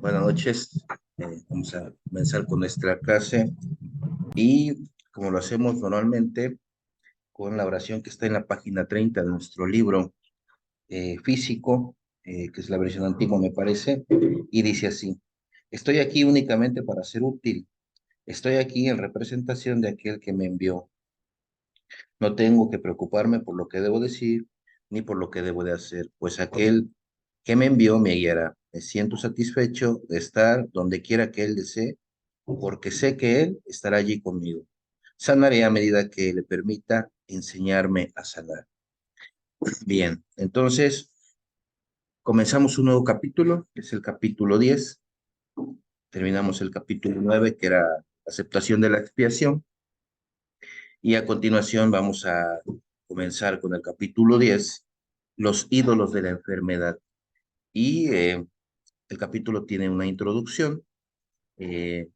Buenas noches. Vamos a comenzar con nuestra clase y como lo hacemos normalmente con la oración que está en la página 30 de nuestro libro físico, que es la versión antigua me parece, y dice así: estoy aquí únicamente para ser útil, estoy aquí en representación de aquel que me envió. No tengo que preocuparme por lo que debo decir ni por lo que debo de hacer, pues aquel que me envió me guiará. Me siento satisfecho de estar donde quiera que Él desee, porque sé que Él estará allí conmigo. Sanaré a medida que le permita enseñarme a sanar. Bien, entonces comenzamos un nuevo capítulo, que es el capítulo 10. Terminamos el capítulo 9, que era aceptación de la expiación. Y a continuación vamos a comenzar con el capítulo 10, los ídolos de la enfermedad. Y el capítulo tiene una introducción. eh,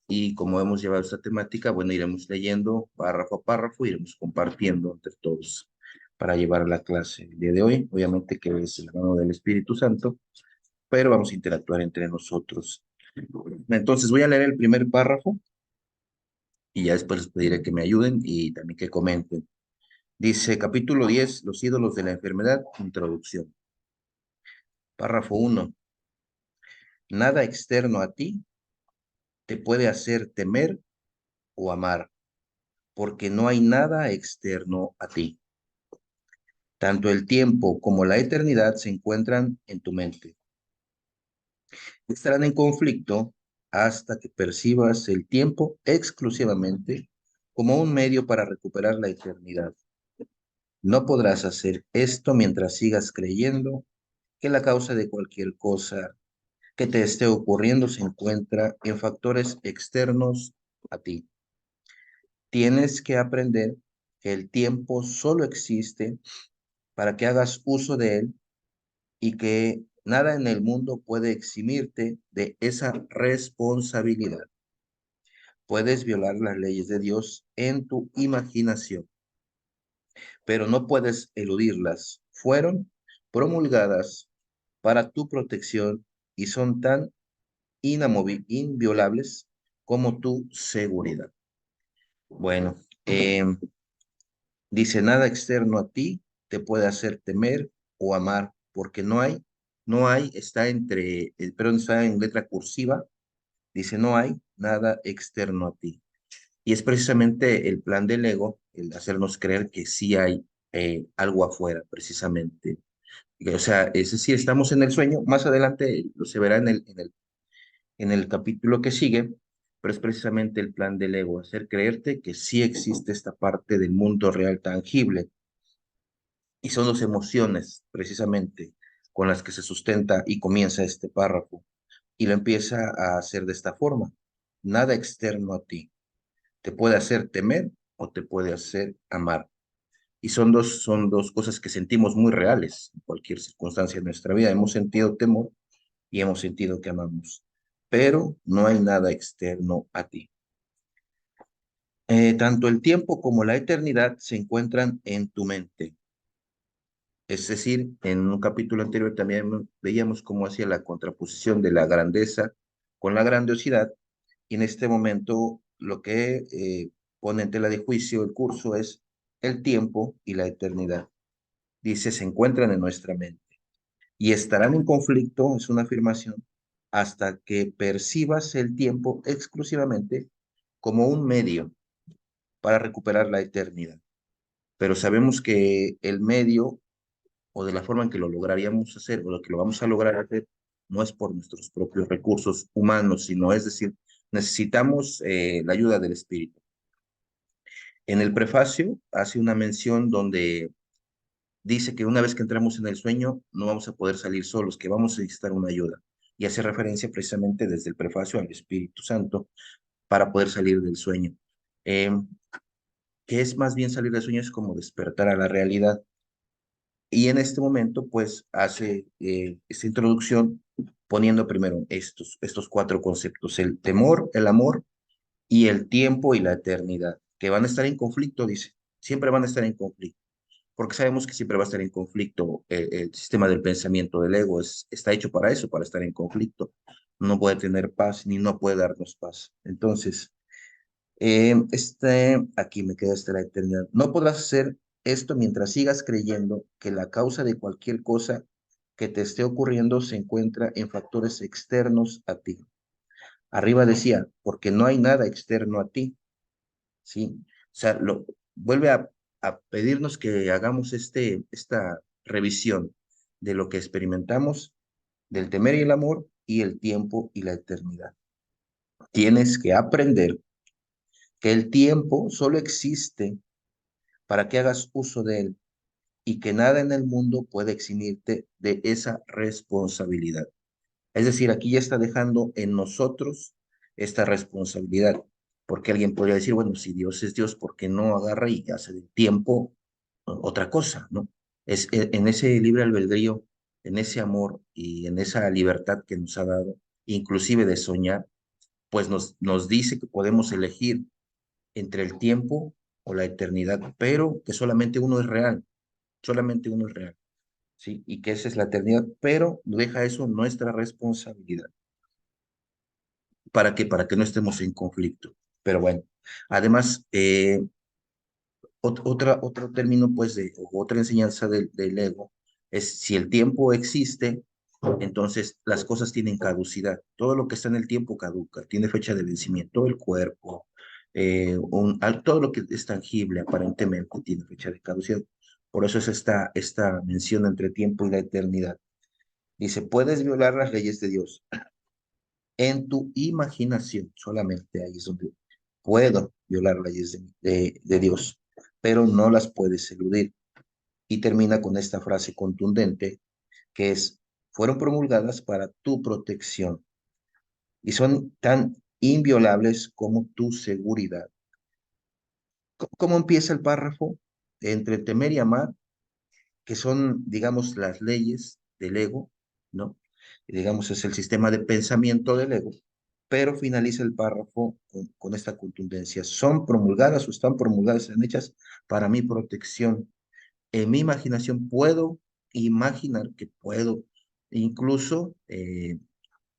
y como hemos llevado esta temática, bueno, iremos leyendo párrafo a párrafo, iremos compartiendo entre todos para llevar la clase el día de hoy. Obviamente que es la mano del Espíritu Santo, pero vamos a interactuar entre nosotros. Entonces voy a leer el primer párrafo y ya después les pediré que me ayuden y también que comenten. Dice, capítulo 10, los ídolos de la enfermedad, introducción. Párrafo 1. Nada externo a ti te puede hacer temer o amar, porque no hay nada externo a ti. Tanto el tiempo como la eternidad se encuentran en tu mente. Estarán en conflicto hasta que percibas el tiempo exclusivamente como un medio para recuperar la eternidad. No podrás hacer esto mientras sigas creyendo que la causa de cualquier cosa que te esté ocurriendo se encuentra en factores externos a ti. Tienes que aprender que el tiempo solo existe para que hagas uso de él y que nada en el mundo puede eximirte de esa responsabilidad. Puedes violar las leyes de Dios en tu imaginación, pero no puedes eludirlas. Fueron promulgadas para tu protección y son tan inviolables como tu seguridad. Bueno, dice, nada externo a ti te puede hacer temer o amar, porque no hay, está perdón, está en letra cursiva, dice, no hay nada externo a ti. Y es precisamente el plan del ego, el hacernos creer que sí hay algo afuera, precisamente. O sea, es decir, estamos en el sueño, más adelante lo se verá en el capítulo que sigue, pero es precisamente el plan del ego, hacer creerte que sí existe esta parte del mundo real tangible, y son las emociones, precisamente, con las que se sustenta y comienza este párrafo, y lo empieza a hacer de esta forma. Nada externo a ti te puede hacer temer o te puede hacer amar. Y son dos cosas que sentimos muy reales en cualquier circunstancia de nuestra vida. Hemos sentido temor y hemos sentido que amamos, pero no hay nada externo a ti. Tanto el tiempo como la eternidad se encuentran en tu mente. Es decir, en un capítulo anterior también veíamos cómo hacía la contraposición de la grandeza con la grandiosidad, y en este momento lo que pone en tela de juicio el curso es el tiempo y la eternidad. Dice, se encuentran en nuestra mente y estarán en conflicto, es una afirmación, hasta que percibas el tiempo exclusivamente como un medio para recuperar la eternidad. Pero sabemos que el medio o de la forma en que lo lograríamos hacer o lo que lo vamos a lograr hacer no es por nuestros propios recursos humanos, sino es decir, necesitamos la ayuda del Espíritu. En el prefacio hace una mención donde dice que una vez que entramos en el sueño no vamos a poder salir solos, que vamos a necesitar una ayuda. Y hace referencia precisamente desde el prefacio al Espíritu Santo para poder salir del sueño. Eh, que es más bien salir del sueño, es como despertar a la realidad. Y en este momento, pues, hace esta introducción poniendo primero estos cuatro conceptos: el temor, el amor y el tiempo y la eternidad, que van a estar en conflicto, dice, siempre van a estar en conflicto. porque sabemos que siempre va a estar en conflicto el sistema del pensamiento del ego, está hecho para eso, para estar en conflicto. No puede tener paz ni no puede darnos paz. Entonces, aquí me queda hasta la eternidad. No podrás hacer esto mientras sigas creyendo que la causa de cualquier cosa que te esté ocurriendo se encuentra en factores externos a ti. Arriba decía, porque no hay nada externo a ti, ¿sí? O sea, vuelve a pedirnos que hagamos esta revisión de lo que experimentamos, del temer y el amor, y el tiempo y la eternidad. Tienes que aprender que el tiempo solo existe para que hagas uso de él y que nada en el mundo puede eximirte de esa responsabilidad. Es decir, aquí ya está dejando en nosotros esta responsabilidad, porque alguien podría decir, bueno, si Dios es Dios, ¿por qué no agarra y hace del tiempo otra cosa, ¿no? En ese libre albedrío, en ese amor y en esa libertad que nos ha dado, inclusive de soñar, pues nos dice que podemos elegir entre el tiempo o la eternidad, pero que solamente uno es real, ¿sí? Y que esa es la eternidad, pero deja eso nuestra responsabilidad. ¿Para qué? Para que no estemos en conflicto. Pero bueno, además, otro término, pues, o otra enseñanza del ego es si el tiempo existe, entonces las cosas tienen caducidad. Todo lo que está en el tiempo caduca, tiene fecha de vencimiento, el cuerpo, todo lo que es tangible aparentemente tiene fecha de caducidad. Por eso es esta mención entre tiempo y la eternidad. Dice, puedes violar las leyes de Dios en tu imaginación, solamente ahí es donde puedo violar las leyes de Dios, pero no las puedes eludir. Y termina con esta frase contundente que es, fueron promulgadas para tu protección y son tan inviolables como tu seguridad. ¿Cómo empieza el párrafo? Entre temer y amar, que son, digamos, las leyes del ego, ¿no? Digamos, es el sistema de pensamiento del ego, pero finaliza el párrafo con esta contundencia. Son promulgadas o están promulgadas, están hechas para mi protección. En mi imaginación puedo imaginar que puedo incluso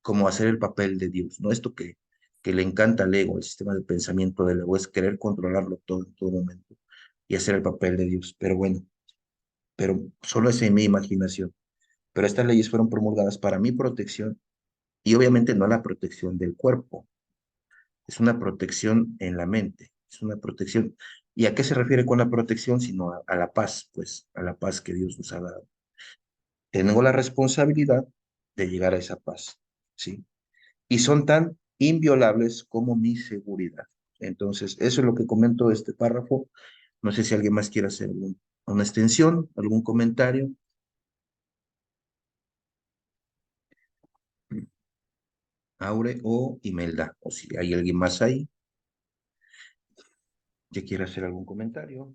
como hacer el papel de Dios, ¿no? Esto que le encanta al ego, el sistema de pensamiento del ego, es querer controlarlo todo en todo momento y hacer el papel de Dios. Pero bueno, pero solo es en mi imaginación. Pero estas leyes fueron promulgadas para mi protección y obviamente no la protección del cuerpo, es una protección en la mente, es una protección. ¿Y a qué se refiere con la protección? Sino a la paz, pues, a la paz que Dios nos ha dado. Tengo la responsabilidad de llegar a esa paz, ¿sí? Y son tan inviolables como mi seguridad. Entonces, eso es lo que comento de este párrafo. No sé si alguien más quiere hacer una extensión, algún comentario. Aure o Imelda, o si hay alguien más ahí que quiera hacer algún comentario.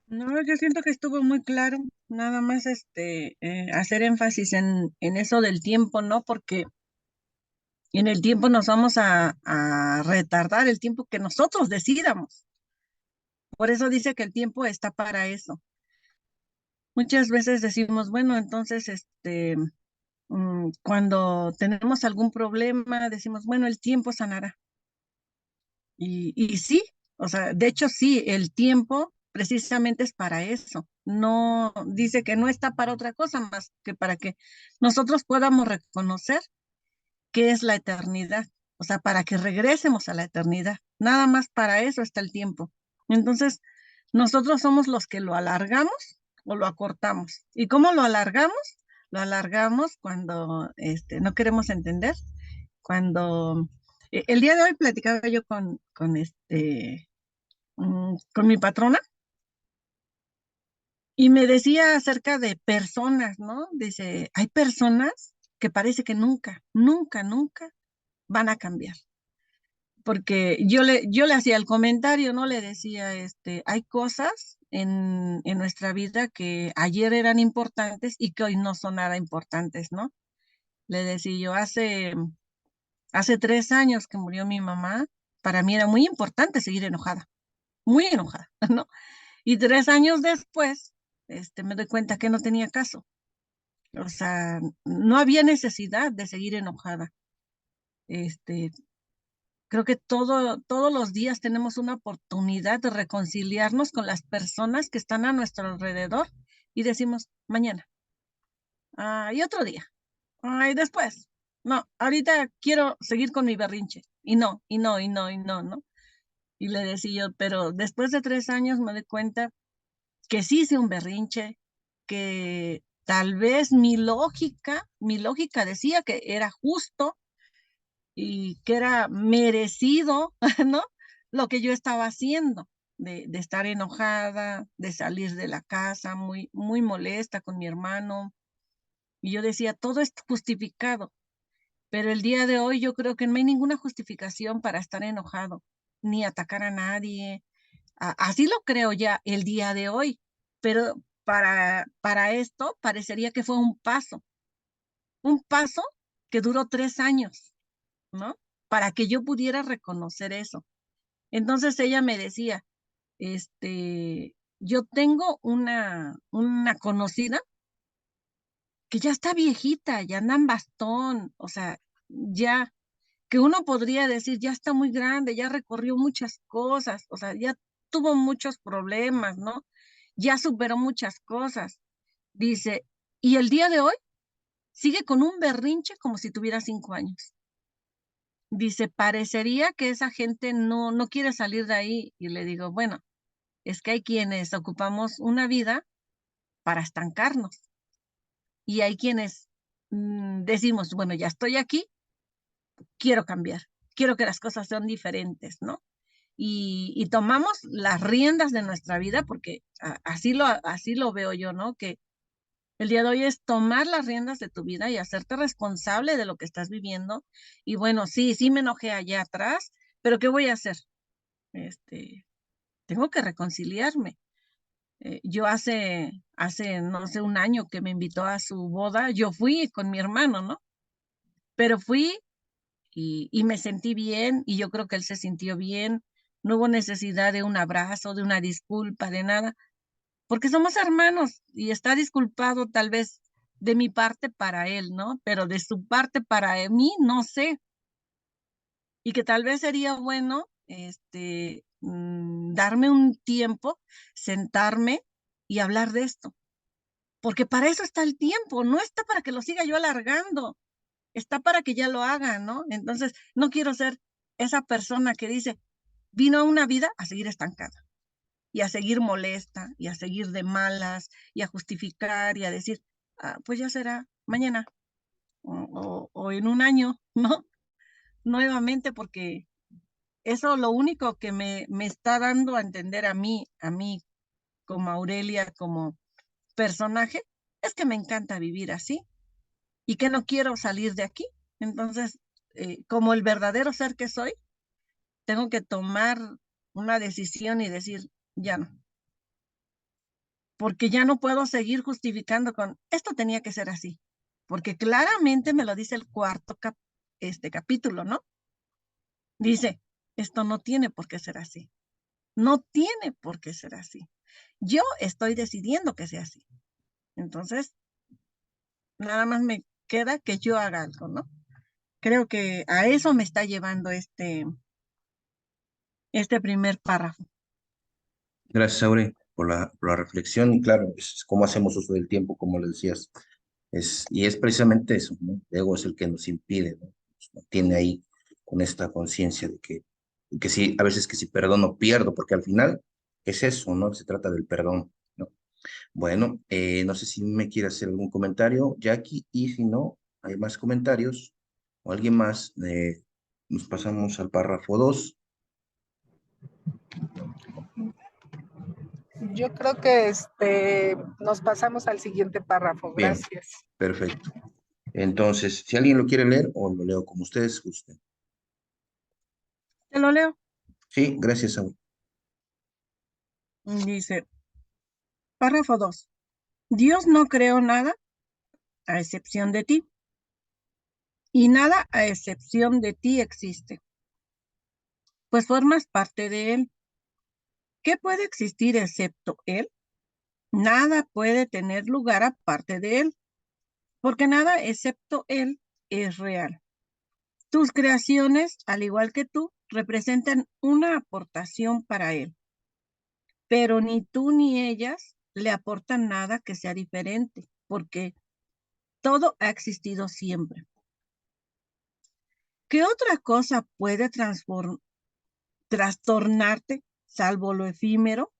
No, yo siento que estuvo muy claro, nada más hacer énfasis en eso del tiempo, ¿no? Porque en el tiempo nos vamos a retardar el tiempo que nosotros decidamos. Por eso dice que el tiempo está para eso. Muchas veces decimos, bueno, entonces, cuando tenemos algún problema, decimos, bueno, el tiempo sanará. Y sí, o sea, de hecho sí, el tiempo precisamente es para eso. No dice que no está para otra cosa más que para que nosotros podamos reconocer qué es la eternidad, o sea, para que regresemos a la eternidad. Nada más para eso está el tiempo. Entonces, nosotros somos los que lo alargamos o lo acortamos. ¿Y cómo lo alargamos? Lo alargamos cuando no queremos entender, cuando el día de hoy platicaba yo con mi patrona y me decía acerca de personas, ¿no? Dice, hay personas que parece que nunca, nunca, nunca van a cambiar. Porque yo le hacía el comentario, ¿no? Le decía, hay cosas en nuestra vida que ayer eran importantes y que hoy no son nada importantes, ¿no? Le decía yo, hace 3 años que murió mi mamá, para mí era muy importante seguir enojada, muy enojada, ¿no? Y 3 años después, me doy cuenta que no tenía caso. O sea, no había necesidad de seguir enojada. Este, Creo que todos los días tenemos una oportunidad de reconciliarnos con las personas que están a nuestro alrededor y decimos, mañana, y otro día, y después. No, ahorita quiero seguir con mi berrinche. Y no, y no, y no, y no, ¿no? Y le decía yo, pero después de 3 años me doy cuenta que sí hice un berrinche, que tal vez mi lógica decía que era justo y que era merecido, ¿no? Lo que yo estaba haciendo, de estar enojada, de salir de la casa muy, muy molesta con mi hermano. Y yo decía, todo es justificado, pero el día de hoy yo creo que no hay ninguna justificación para estar enojado, ni atacar a nadie. Así lo creo ya el día de hoy, pero para esto parecería que fue un paso que duró 3 años, ¿no? Para que yo pudiera reconocer eso. Entonces ella me decía, yo tengo una conocida que ya está viejita, ya anda en bastón, o sea, ya, que uno podría decir, ya está muy grande, ya recorrió muchas cosas, o sea, ya tuvo muchos problemas, ¿no? Ya superó muchas cosas. Dice, y el día de hoy sigue con un berrinche como si tuviera 5 años. Dice, parecería que esa gente no quiere salir de ahí. Y le digo, bueno, es que hay quienes ocupamos una vida para estancarnos y hay quienes decimos, bueno, ya estoy aquí, quiero cambiar, quiero que las cosas sean diferentes, ¿no? Y tomamos las riendas de nuestra vida, porque así lo veo yo, ¿no? Que el día de hoy es tomar las riendas de tu vida y hacerte responsable de lo que estás viviendo. Y bueno, sí me enojé allá atrás, pero ¿qué voy a hacer? Este, Tengo que reconciliarme. Yo hace, no sé, un año que me invitó a su boda, yo fui con mi hermano, ¿no? Pero fui y me sentí bien y yo creo que él se sintió bien. No hubo necesidad de un abrazo, de una disculpa, de nada, porque somos hermanos y está disculpado tal vez de mi parte para él, ¿no? Pero de su parte para mí, no sé. Y que tal vez sería bueno, darme un tiempo, sentarme y hablar de esto, porque para eso está el tiempo, no está para que lo siga yo alargando, está para que ya lo haga, ¿no? Entonces, no quiero ser esa persona que dice, vino a una vida a seguir estancada y a seguir molesta y a seguir de malas y a justificar y a decir, pues ya será mañana o en un año, ¿no? Nuevamente, porque eso lo único que me está dando a entender a mí como Aurelia, como personaje, es que me encanta vivir así y que no quiero salir de aquí. Entonces, como el verdadero ser que soy, tengo que tomar una decisión y decir, ya no, porque ya no puedo seguir justificando con, esto tenía que ser así, porque claramente me lo dice el cuarto capítulo, ¿no? Dice, esto no tiene por qué ser así, no tiene por qué ser así. Yo estoy decidiendo que sea así. Entonces, nada más me queda que yo haga algo, ¿no? Creo que a eso me está llevando este primer párrafo. Gracias, Aure, por la reflexión. Y claro, es cómo hacemos uso del tiempo, como le decías. Y es precisamente eso, ¿no? El ego es el que nos impide, ¿no? Nos mantiene ahí con esta conciencia de que sí, a veces que si perdono, pierdo, porque al final es eso, ¿no? Se trata del perdón, ¿no? Bueno, no sé si me quiere hacer algún comentario, Jackie, y si no, hay más comentarios o alguien más, nos pasamos al párrafo 2. Yo creo que nos pasamos al siguiente párrafo. Bien, Gracias. perfecto. Entonces, si alguien lo quiere leer o lo leo como ustedes gusten. Te lo leo. Sí, gracias, Saúl. Dice, párrafo 2. Dios no creó nada a excepción de ti, y nada a excepción de ti existe, pues formas parte de él. ¿Qué puede existir excepto Él? Nada puede tener lugar aparte de Él, porque nada excepto Él es real. Tus creaciones, al igual que tú, representan una aportación para Él, pero ni tú ni ellas le aportan nada que sea diferente, porque todo ha existido siempre. ¿Qué otra cosa puede trastornarte salvo lo efímero?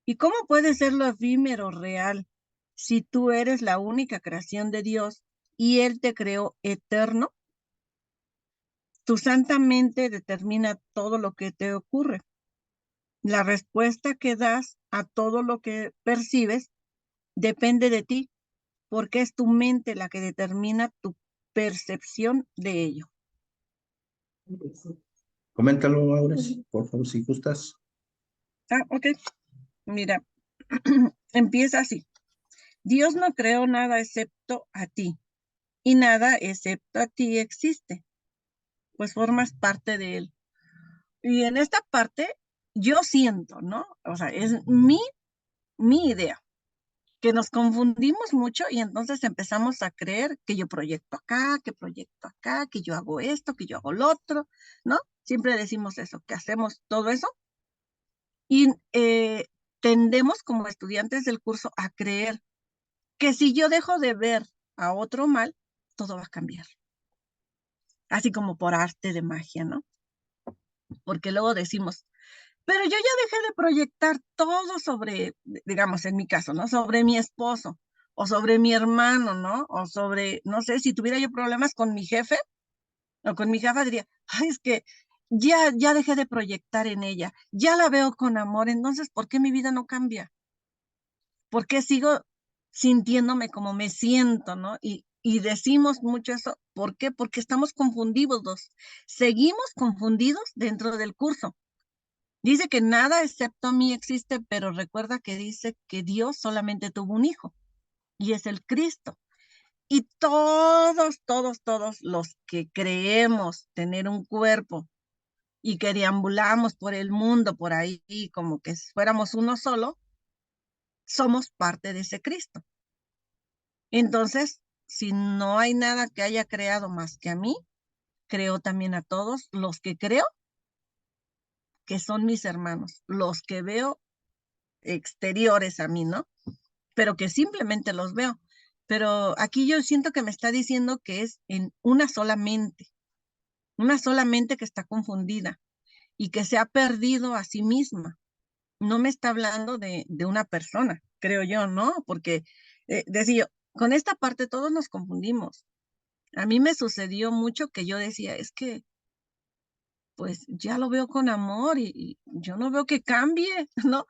¿Y cómo puede ser lo efímero real si tú eres la única creación de Dios y Él te creó eterno? Tu santa mente determina todo lo que te ocurre. La respuesta que das a todo lo que percibes depende de ti, porque es tu mente la que determina tu percepción de ello. Coméntalo, Aures, por favor, si gustas. Ok. Mira, empieza así. Dios no creó nada excepto a ti, y nada excepto a ti existe, pues formas parte de Él. Y en esta parte yo siento, ¿no? O sea, es mi idea, que nos confundimos mucho y entonces empezamos a creer que yo proyecto acá, que yo hago esto, que yo hago lo otro, ¿no? Siempre decimos eso, que hacemos todo eso y tendemos como estudiantes del curso a creer que si yo dejo de ver a otro mal, todo va a cambiar. Así como por arte de magia, ¿no? Porque luego decimos, pero yo ya dejé de proyectar todo sobre, digamos, en mi caso, ¿no? Sobre mi esposo o sobre mi hermano, ¿no? O sobre, no sé, si tuviera yo problemas con mi jefe o con mi jefa, diría, ay, es que ya dejé de proyectar en ella, ya la veo con amor, entonces, ¿por qué mi vida no cambia? ¿Por qué sigo sintiéndome como me siento, ¿no? Y decimos mucho eso, ¿por qué? Porque estamos confundidos, seguimos confundidos dentro del curso. Dice que nada excepto a mí existe, pero recuerda que dice que Dios solamente tuvo un hijo y es el Cristo. Y todos los que creemos tener un cuerpo y que deambulamos por el mundo por ahí como que fuéramos uno solo, somos parte de ese Cristo. Entonces, si no hay nada que haya creado más que a mí, creo también a todos los que creo que son mis hermanos, los que veo exteriores a mí, ¿no? Pero que simplemente los veo. Pero aquí yo siento que me está diciendo que es en una sola mente que está confundida y que se ha perdido a sí misma. No me está hablando de una persona, creo yo, ¿no? Porque, decía, con esta parte todos nos confundimos. A mí me sucedió mucho que yo decía, es que, pues ya lo veo con amor y yo no veo que cambie, ¿no?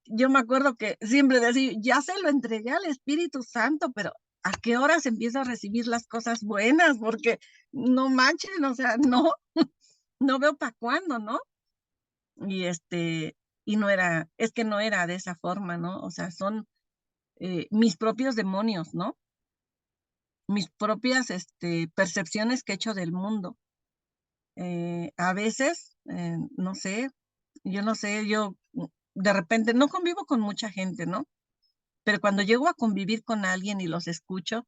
Yo me acuerdo que siempre decía, ya se lo entregué al Espíritu Santo, pero ¿a qué horas empiezo a recibir las cosas buenas? Porque no manchen, o sea, no, no veo para cuándo, ¿no? Y y no era, es que no era de esa forma, ¿no? O sea, son mis propios demonios, ¿no? Mis propias percepciones que he hecho del mundo. A veces, no sé, yo de repente no convivo con mucha gente, ¿no? Pero cuando llego a convivir con alguien y los escucho,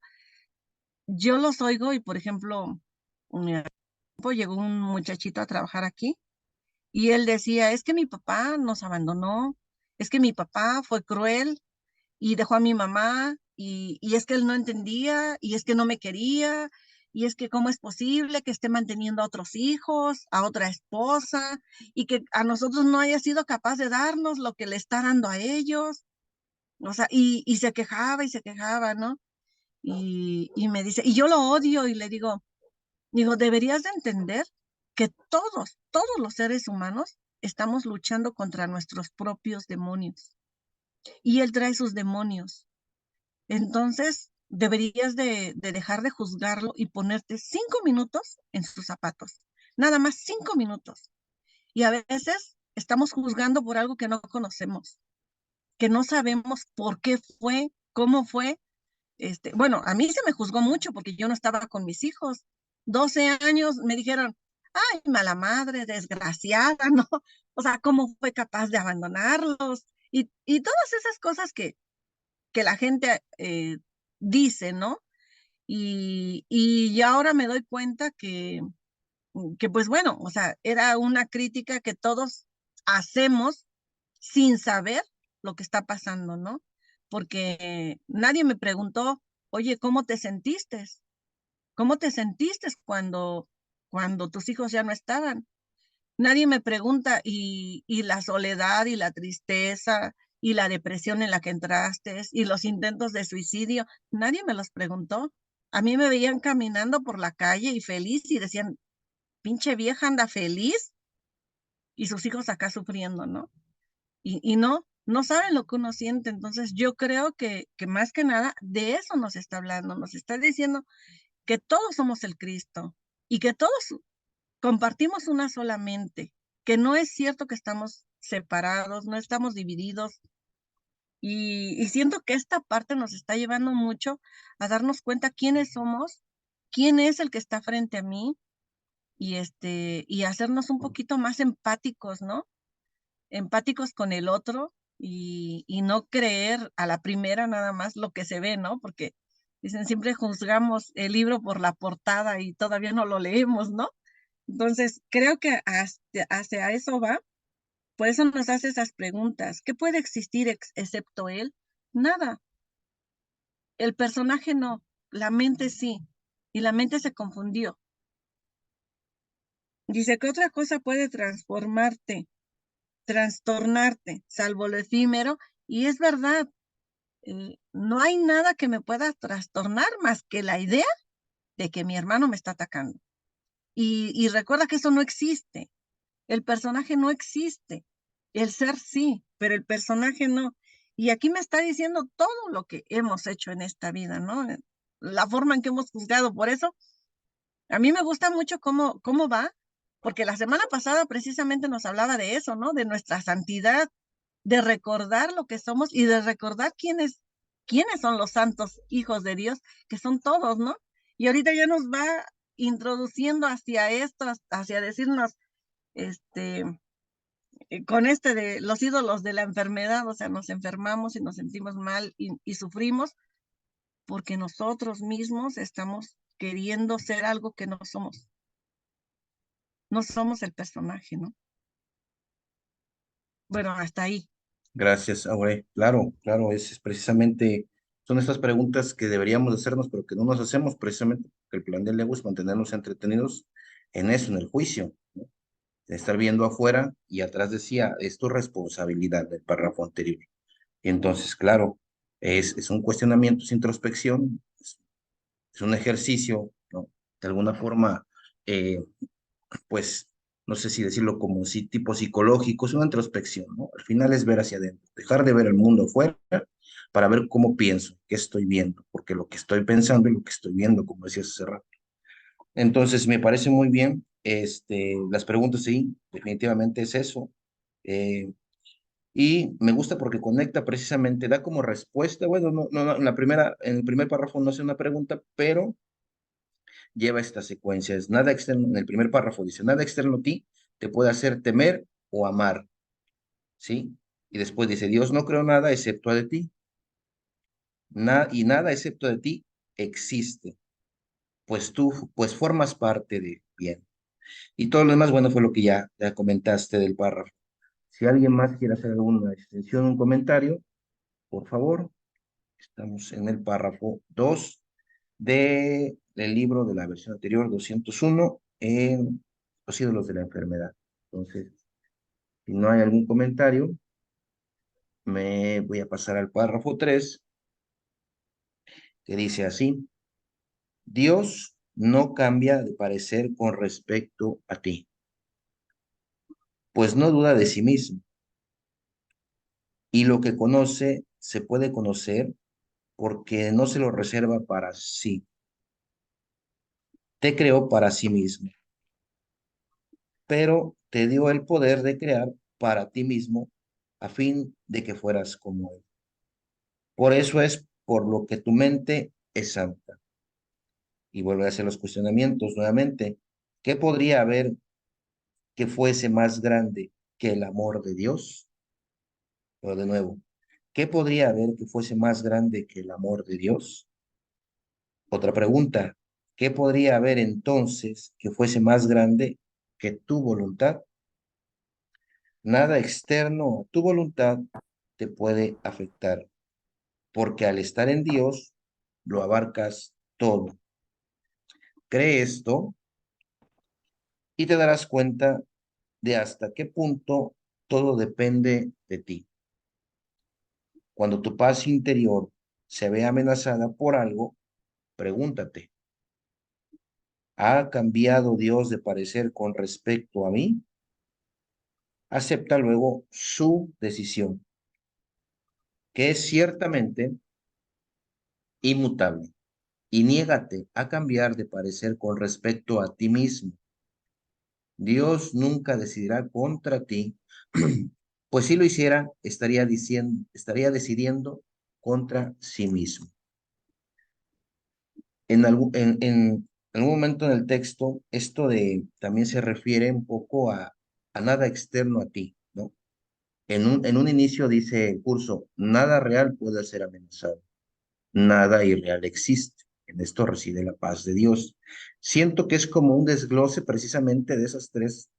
yo los oigo y, por ejemplo, llegó un muchachito a trabajar aquí y él decía, es que mi papá nos abandonó, es que mi papá fue cruel y dejó a mi mamá y es que él no entendía y es que no me quería y es que cómo es posible que esté manteniendo a otros hijos, a otra esposa y que a nosotros no haya sido capaz de darnos lo que le está dando a ellos. O sea, y se quejaba, ¿no? Y me dice, y yo lo odio y le digo, deberías de entender que todos los seres humanos estamos luchando contra nuestros propios demonios y él trae sus demonios. Entonces, deberías de dejar de juzgarlo y ponerte 5 minutos en sus zapatos. Nada más 5 minutos. Y a veces estamos juzgando por algo que no conocemos, que no sabemos por qué fue, cómo fue. Bueno, a mí se me juzgó mucho porque yo no estaba con mis hijos. 12 años me dijeron, ay, mala madre, desgraciada, ¿no? O sea, ¿cómo fue capaz de abandonarlos? Y todas esas cosas que la gente dice, ¿no? Y ahora me doy cuenta que pues bueno, o sea, era una crítica que todos hacemos sin saber lo que está pasando, ¿no? Porque nadie me preguntó, oye, ¿cómo te sentiste? ¿Cómo te sentiste cuando tus hijos ya no estaban? Nadie me pregunta, y la soledad y la tristeza y la depresión en la que entraste y los intentos de suicidio, nadie me los preguntó. A mí me veían caminando por la calle y feliz y decían, pinche vieja anda feliz y sus hijos acá sufriendo, ¿no? Y no, no saben lo que uno siente. Entonces yo creo que más que nada de eso nos está hablando, nos está diciendo que todos somos el Cristo y que todos compartimos una sola mente, que no es cierto que estamos separados, no estamos divididos. Y siento que esta parte nos está llevando mucho a darnos cuenta quiénes somos, quién es el que está frente a mí y hacernos un poquito más empáticos, ¿no? Empáticos con el otro y no creer a la primera nada más lo que se ve, ¿no? Porque dicen, siempre juzgamos el libro por la portada y todavía no lo leemos, ¿no? Entonces, creo que hacia eso va. Por eso nos hace esas preguntas. ¿Qué puede existir excepto él? Nada. El personaje no, la mente sí. Y la mente se confundió. Dice que otra cosa puede transformarte, trastornarte, salvo lo efímero. Y es verdad, no hay nada que me pueda trastornar más que la idea de que mi hermano me está atacando. Y recuerda que eso no existe. El personaje no existe. El ser sí, pero el personaje no. Y aquí me está diciendo todo lo que hemos hecho en esta vida, ¿no? La forma en que hemos juzgado. Por eso, a mí me gusta mucho cómo va, porque la semana pasada precisamente nos hablaba de eso, ¿no? De nuestra santidad, de recordar lo que somos y de recordar quiénes son los santos hijos de Dios, que son todos, ¿no? Y ahorita ya nos va introduciendo hacia esto, hacia decirnos, este, con de los ídolos de la enfermedad, o sea, nos enfermamos y nos sentimos mal y sufrimos porque nosotros mismos estamos queriendo ser algo que no somos. No somos el personaje, ¿no? Bueno, hasta ahí. Gracias, Aure. Claro, claro, es precisamente, son estas preguntas que deberíamos de hacernos, pero que no nos hacemos precisamente porque el plan del ego es mantenernos entretenidos en eso, en el juicio, ¿no? De estar viendo afuera y atrás decía, es tu responsabilidad del párrafo anterior. Y entonces, claro, es un cuestionamiento, es introspección, es un ejercicio, ¿no? De alguna forma, pues, no sé si decirlo como si tipo psicológico, es una introspección, ¿no? Al final es ver hacia adentro, dejar de ver el mundo afuera para ver cómo pienso, qué estoy viendo, porque lo que estoy pensando y lo que estoy viendo, como decías hace rato. Entonces, me parece muy bien, las preguntas sí, definitivamente es eso. Eh, y me gusta porque conecta precisamente, da como respuesta, bueno, no, en el primer párrafo no hace una pregunta, pero lleva esta secuencia. Es nada externo, en el primer párrafo dice, nada externo a ti te puede hacer temer o amar, ¿sí? Y después dice, Dios no creó nada excepto de ti, y nada excepto de ti existe, pues tú, pues formas parte de bien. Y todo lo demás, bueno, fue lo que ya comentaste del párrafo. Si alguien más quiere hacer alguna extensión, un comentario, por favor, estamos en el párrafo 2 del libro de la versión anterior, 201 en Los ídolos de la enfermedad. Entonces, si no hay algún comentario, me voy a pasar al párrafo 3 que dice así, Dios no cambia de parecer con respecto a ti, pues no duda de sí mismo, y lo que conoce se puede conocer porque no se lo reserva para sí, te creó para sí mismo, pero te dio el poder de crear para ti mismo a fin de que fueras como Él. Por eso es por lo que tu mente es santa. Y vuelve a hacer los cuestionamientos nuevamente. ¿Qué podría haber que fuese más grande que el amor de Dios? Pero de nuevo, ¿qué podría haber que fuese más grande que el amor de Dios? Otra pregunta, ¿qué podría haber entonces que fuese más grande que tu voluntad? Nada externo a tu voluntad te puede afectar, porque al estar en Dios, lo abarcas todo. Cree esto y te darás cuenta de hasta qué punto todo depende de ti. Cuando tu paz interior se ve amenazada por algo, pregúntate, ¿ha cambiado Dios de parecer con respecto a mí? Acepta luego su decisión, que es ciertamente inmutable, y niégate a cambiar de parecer con respecto a ti mismo. Dios nunca decidirá contra ti, pues si lo hiciera, estaría decidiendo contra sí mismo. En algún momento en el texto, esto también se refiere un poco a nada externo a ti, ¿no? En un inicio dice el curso, nada real puede ser amenazado, nada irreal existe. En esto reside la paz de Dios. Siento que es como un desglose precisamente de esos tres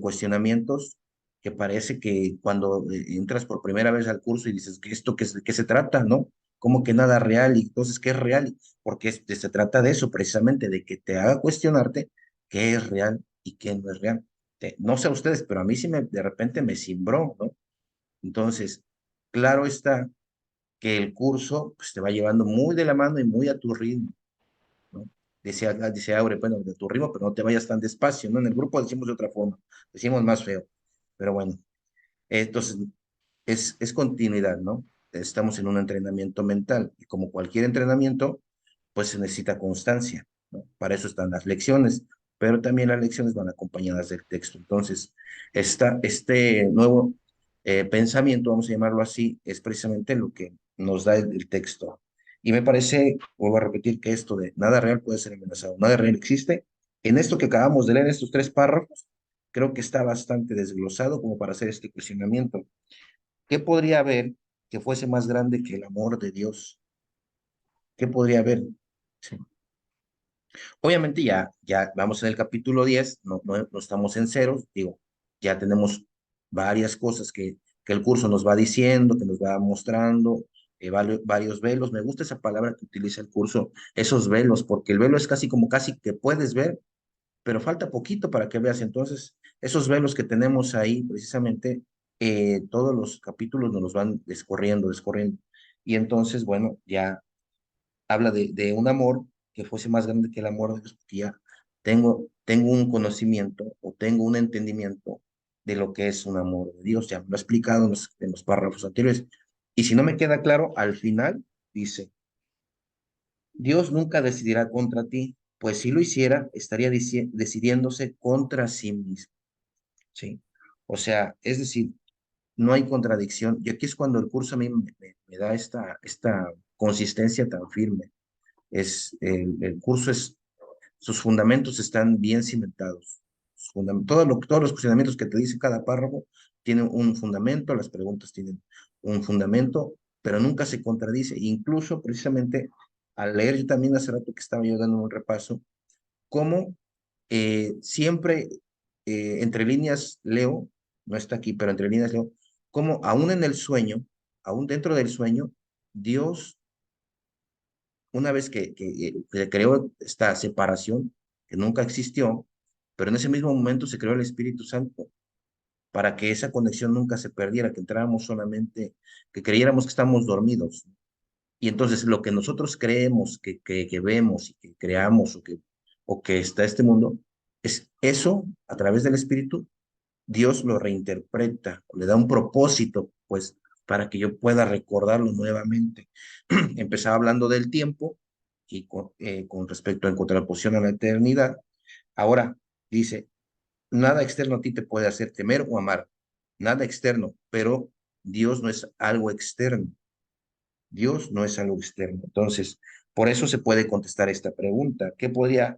cuestionamientos que parece que cuando entras por primera vez al curso y dices, ¿esto qué se trata, no? Como que nada real, y entonces, ¿qué es real? Porque se trata de eso, precisamente, de que te haga cuestionarte qué es real y qué no es real. No sé a ustedes, pero a mí sí de repente me cimbró, ¿no? Entonces, claro está que el curso pues, te va llevando muy de la mano y muy a tu ritmo, ¿no? Dice Aure, bueno, de tu ritmo, pero no te vayas tan despacio, ¿no? En el grupo decimos de otra forma, decimos más feo, pero bueno, entonces es continuidad, ¿no? Estamos en un entrenamiento mental y como cualquier entrenamiento, pues se necesita constancia, ¿no? Para eso están las lecciones, pero también las lecciones van acompañadas del texto. Entonces, este nuevo pensamiento, vamos a llamarlo así, es precisamente lo que nos da el texto. Y me parece, vuelvo a repetir, que esto de nada real puede ser amenazado, nada real existe. En esto que acabamos de leer, estos tres párrafos, creo que está bastante desglosado como para hacer este cuestionamiento. ¿Qué podría haber que fuese más grande que el amor de Dios? ¿Qué podría haber? Sí. Obviamente ya vamos en el capítulo 10, no estamos en ceros, digo, ya tenemos varias cosas que el curso nos va diciendo, que nos va mostrando, varios velos. Me gusta esa palabra que utiliza el curso, esos velos, porque el velo es casi que puedes ver, pero falta poquito para que veas. Entonces, esos velos que tenemos ahí, precisamente, todos los capítulos nos los van descorriendo. Y entonces, bueno, ya habla de un amor que fuese más grande que el amor de Dios, porque ya tengo un conocimiento o tengo un entendimiento de lo que es un amor de Dios. Ya me lo he explicado en los párrafos anteriores. Y si no me queda claro, al final dice, Dios nunca decidirá contra ti, pues si lo hiciera, estaría decidiéndose contra sí mismo. ¿Sí? O sea, es decir, no hay contradicción. Y aquí es cuando el curso a mí me da esta consistencia tan firme. El curso sus fundamentos están bien cimentados. Todos los cuestionamientos que te dice cada párrafo tienen un fundamento, las preguntas tienen un fundamento, pero nunca se contradice. Incluso, precisamente, al leer yo también hace rato que estaba yo dando un repaso, cómo siempre entre líneas leo, no está aquí, pero entre líneas leo, cómo aún en el sueño, aún dentro del sueño, Dios una vez que creó esta separación, que nunca existió, pero en ese mismo momento se creó el Espíritu Santo para que esa conexión nunca se perdiera, que entráramos solamente, que creyéramos que estamos dormidos. Y entonces lo que nosotros creemos, que vemos y que creamos o que está este mundo, es eso a través del Espíritu Dios lo reinterpreta, le da un propósito, pues, para que yo pueda recordarlo nuevamente. Empezaba hablando del tiempo y con respecto en contraposición a la eternidad. Ahora dice, nada externo a ti te puede hacer temer o amar, nada externo, pero Dios no es algo externo. Dios no es algo externo. Entonces, por eso se puede contestar esta pregunta. ¿Qué podría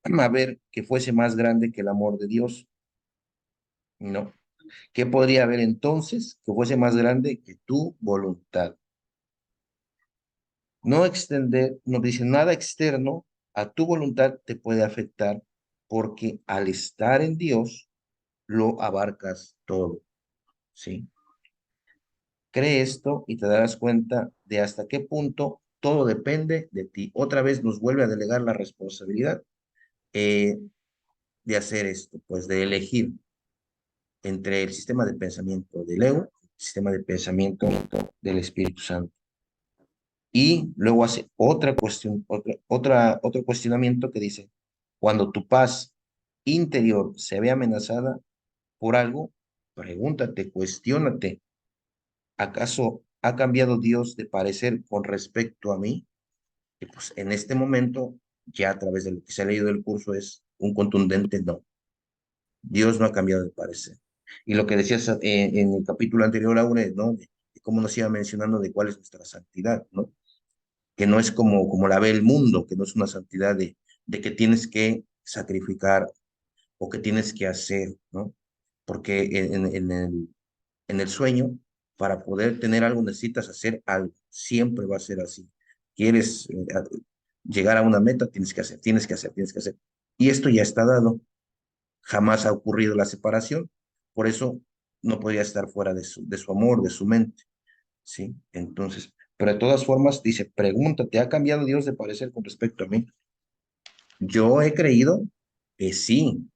haber que fuese más grande que el amor de Dios? No. ¿Qué podría haber entonces que fuese más grande que tu voluntad? No extender, no dice nada externo a tu voluntad te puede afectar porque al estar en Dios lo abarcas todo, ¿sí? Cree esto y te darás cuenta de hasta qué punto todo depende de ti. Otra vez nos vuelve a delegar la responsabilidad eh, de hacer esto, pues de elegir entre el sistema de pensamiento del ego, el sistema de pensamiento del Espíritu Santo. Y luego hace otra cuestión, otro cuestionamiento que dice, cuando tu paz interior se ve amenazada por algo, pregúntate, cuestiónate, ¿acaso ha cambiado Dios de parecer con respecto a mí? Y pues en este momento, ya a través de lo que se ha leído del curso, es un contundente no. Dios no ha cambiado de parecer. Y lo que decías en el capítulo anterior, Aure, ¿no? De cómo nos iba mencionando de cuál es nuestra santidad, ¿no? Que no es como la ve el mundo, que no es una santidad de que tienes que sacrificar o que tienes que hacer, ¿no? Porque en el sueño, para poder tener algo, necesitas hacer algo. Siempre va a ser así. Quieres llegar a una meta, tienes que hacer, tienes que hacer, tienes que hacer. Y esto ya está dado. Jamás ha ocurrido la separación. Por eso no podría estar fuera de su amor, de su mente. ¿Sí? Entonces, pero de todas formas, dice, pregúntate, ¿ha cambiado Dios de parecer con respecto a mí? Yo he creído que sí,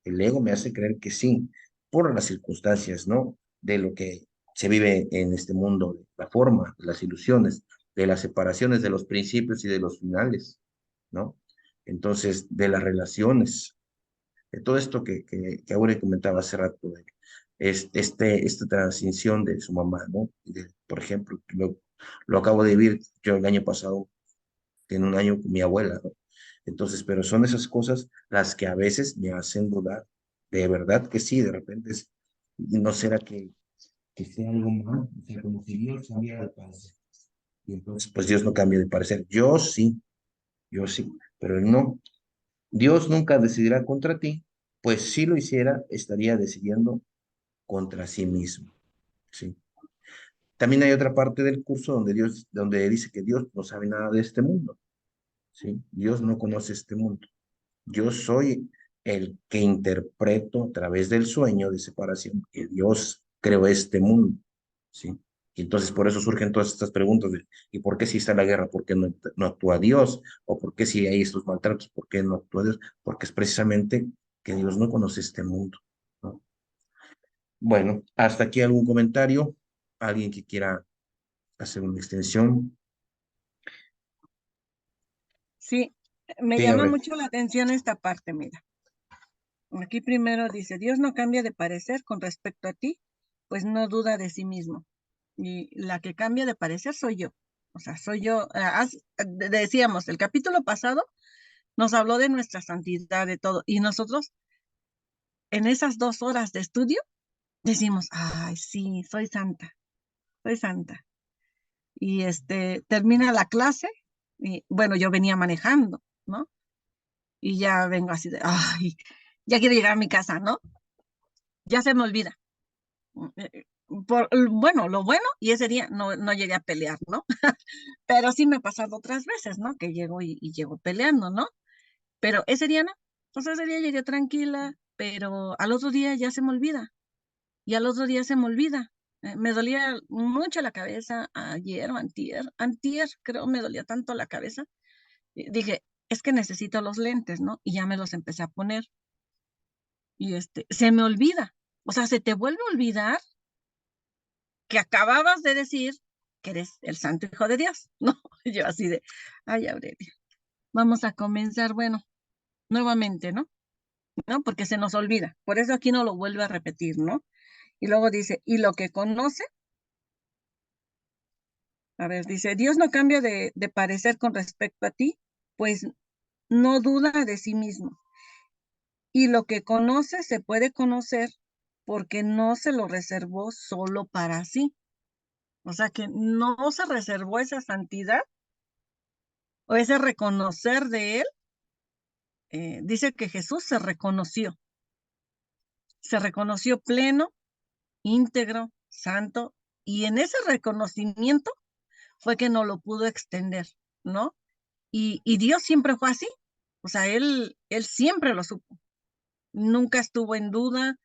el ego me hace creer que sí, por las circunstancias, ¿no? De lo que se vive en este mundo, de la forma, de las ilusiones, de las separaciones, de los principios y de los finales, ¿no? Entonces, de las relaciones, de todo esto que Aure comentaba hace rato, esta transición de su mamá, ¿no? Por ejemplo, lo acabo de vivir yo el año pasado, en un año con mi abuela, ¿no? Entonces, pero son esas cosas las que a veces me hacen dudar. De verdad que sí, de repente ¿no será que sea algo malo? O sea, como si Dios cambiara de parecer. Y entonces, pues Dios no cambia de parecer. Yo sí, pero él no. Dios nunca decidirá contra ti, pues si lo hiciera, estaría decidiendo contra sí mismo. ¿Sí? También hay otra parte del curso donde dice que Dios no sabe nada de este mundo. ¿Sí? Dios no conoce este mundo. Yo soy el que interpreto a través del sueño de separación que Dios creó este mundo. ¿Sí? Y entonces por eso surgen todas estas preguntas de ¿y por qué si está la guerra? ¿Por qué no actúa Dios? ¿O por qué si hay estos maltratos? ¿Por qué no actúa Dios? Porque es precisamente que Dios no conoce este mundo, ¿no? Bueno, hasta aquí algún comentario. ¿Alguien que quiera hacer una extensión? Sí, me Sí, a llama ver. mucho la atención esta parte, mira. Aquí primero dice, Dios no cambia de parecer con respecto a ti, pues no duda de sí mismo. Y la que cambia de parecer soy yo. O sea, soy yo. Decíamos, el capítulo pasado nos habló de nuestra santidad, de todo. Y nosotros, en esas 2 horas de estudio, decimos, ay, sí, soy santa, soy santa. Y termina la clase, y bueno, yo venía manejando, ¿no? Y ya vengo así de, ay, ya quiero llegar a mi casa, ¿no? Ya se me olvida. Bueno, lo bueno, y ese día no llegué a pelear, ¿no? Pero sí me ha pasado otras veces, ¿no? Que llego y llego peleando, ¿no? Pero ese día no. Entonces ese día llegué tranquila, pero al otro día ya se me olvida. Y al otro día se me olvida. Me dolía mucho la cabeza ayer o antier creo me dolía tanto la cabeza. Dije, es que necesito los lentes, ¿no? Y ya me los empecé a poner. Y se me olvida. O sea, se te vuelve a olvidar que acababas de decir que eres el santo hijo de Dios, ¿no? Yo así de, ay, Aurelia, vamos a comenzar, bueno, nuevamente, ¿no? ¿No? Porque se nos olvida. Por eso aquí no lo vuelve a repetir, ¿no? Y luego dice, y lo que conoce, a ver, dice, Dios no cambia de parecer con respecto a ti, pues no duda de sí mismo. Y lo que conoce se puede conocer porque no se lo reservó solo para sí. O sea que no se reservó esa santidad o ese reconocer de él. Dice que Jesús se reconoció pleno íntegro, santo, y en ese reconocimiento fue que no lo pudo extender, ¿no? Y Dios siempre fue así, o sea, él siempre lo supo, nunca estuvo en duda,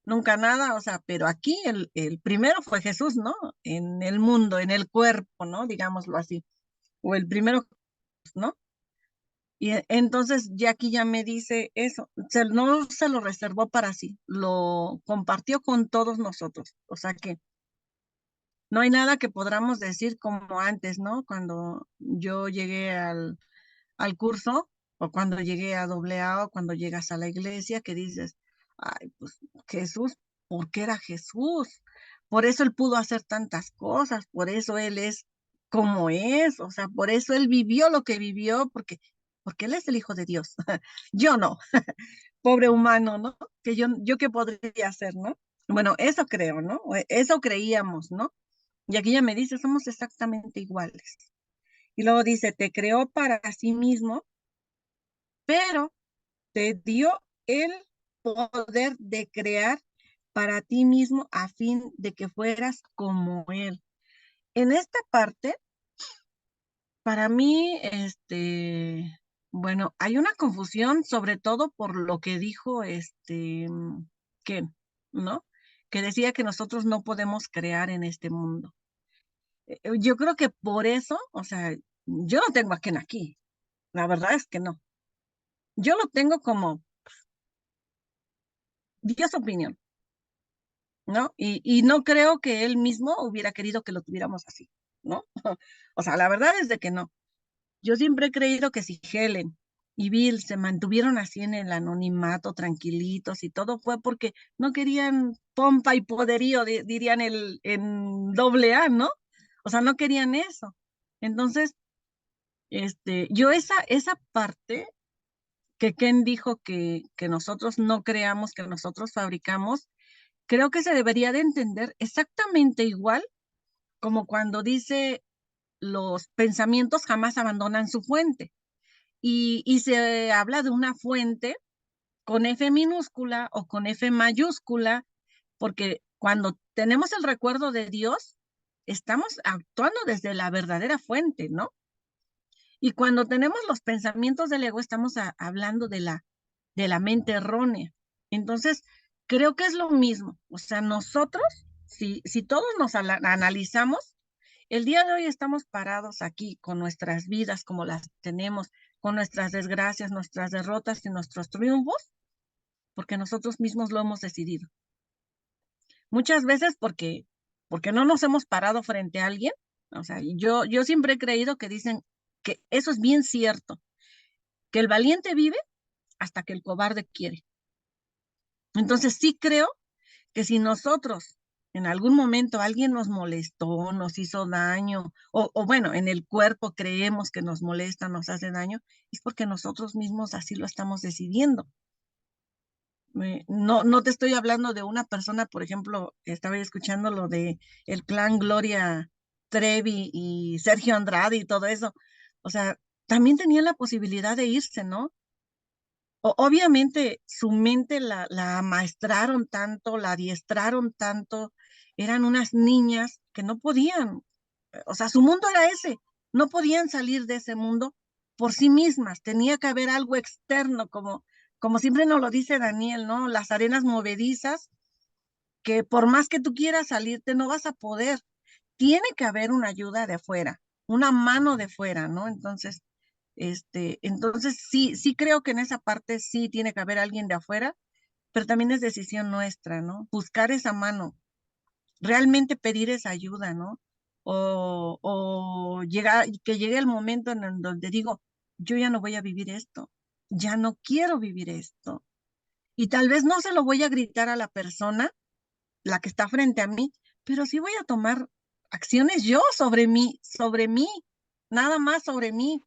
nunca nada, o sea, pero aquí el primero fue Jesús, ¿no? En el mundo, en el cuerpo, ¿no? Digámoslo así, o el primero, ¿no? Y entonces ya aquí ya me dice eso, no se lo reservó para sí, lo compartió con todos nosotros, o sea que no hay nada que podamos decir como antes, ¿no? Cuando yo llegué al curso o cuando llegué a doble A o cuando llegas a la iglesia que dices, ay, pues Jesús, ¿por qué era Jesús? Por eso él pudo hacer tantas cosas, por eso él es como es, o sea, por eso él vivió lo que vivió, porque él es el Hijo de Dios. Yo no, pobre humano, ¿no? Que yo qué podría hacer, ¿no? Bueno, eso creo, ¿no? Eso creíamos, ¿no? Y aquí ya me dice, somos exactamente iguales. Y luego dice, te creó para sí mismo, pero te dio el poder de crear para ti mismo a fin de que fueras como Él. En esta parte, para mí, bueno, hay una confusión, sobre todo por lo que dijo que, ¿no? Que decía que nosotros no podemos crear en este mundo. Yo creo que por eso, o sea, yo no tengo a Ken aquí, la verdad es que no. Yo lo tengo como dio su opinión, ¿no? Y no creo que él mismo hubiera querido que lo tuviéramos así, ¿no? O sea, la verdad es de que no. Yo siempre he creído que si Helen y Bill se mantuvieron así en el anonimato, tranquilitos y todo, fue porque no querían pompa y poderío, dirían en doble A, ¿no? O sea, no querían eso. Entonces, yo esa parte que Ken dijo que nosotros no creamos, que nosotros fabricamos, creo que se debería de entender exactamente igual como cuando dice los pensamientos jamás abandonan su fuente. Y se habla de una fuente con F minúscula o con F mayúscula, porque cuando tenemos el recuerdo de Dios, estamos actuando desde la verdadera fuente, ¿no? Y cuando tenemos los pensamientos del ego, estamos hablando de la mente errónea. Entonces, creo que es lo mismo. O sea, nosotros, si todos nos analizamos, el día de hoy estamos parados aquí con nuestras vidas como las tenemos, con nuestras desgracias, nuestras derrotas y nuestros triunfos, porque nosotros mismos lo hemos decidido. Muchas veces porque no nos hemos parado frente a alguien. O sea, yo siempre he creído que dicen que eso es bien cierto, que el valiente vive hasta que el cobarde quiere. Entonces sí creo que si nosotros en algún momento alguien nos molestó, nos hizo daño, o bueno, en el cuerpo creemos que nos molesta, nos hace daño, es porque nosotros mismos así lo estamos decidiendo. No te estoy hablando de una persona, por ejemplo, estaba escuchando lo de el clan Gloria Trevi y Sergio Andrade y todo eso. O sea, también tenían la posibilidad de irse, ¿no? Obviamente su mente la amaestraron tanto, la adiestraron tanto, eran unas niñas que no podían, o sea, su mundo era ese, no podían salir de ese mundo por sí mismas, tenía que haber algo externo, como siempre nos lo dice Daniel, ¿no? Las arenas movedizas, que por más que tú quieras salirte, no vas a poder, tiene que haber una ayuda de afuera, una mano de fuera, ¿no? Entonces sí creo que en esa parte sí tiene que haber alguien de afuera, pero también es decisión nuestra, ¿no? Buscar esa mano, realmente pedir esa ayuda, ¿no? O que llegue el momento en el donde digo, yo ya no voy a vivir esto, ya no quiero vivir esto. Y tal vez no se lo voy a gritar a la persona, la que está frente a mí, pero sí voy a tomar acciones yo sobre mí, nada más sobre mí.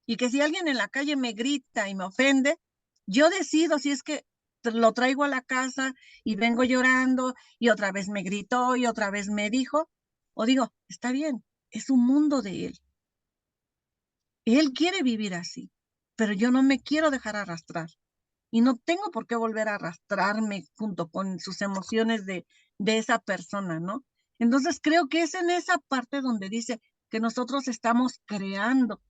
Y que si alguien en la calle me grita y me ofende, yo decido si es que lo traigo a la casa y vengo llorando y otra vez me gritó y otra vez me dijo, o digo, está bien, es un mundo de él. Él quiere vivir así, pero yo no me quiero dejar arrastrar. y no tengo por qué volver a arrastrarme junto con sus emociones de esa persona, ¿no? Entonces creo que es en esa parte donde dice que nosotros estamos creando,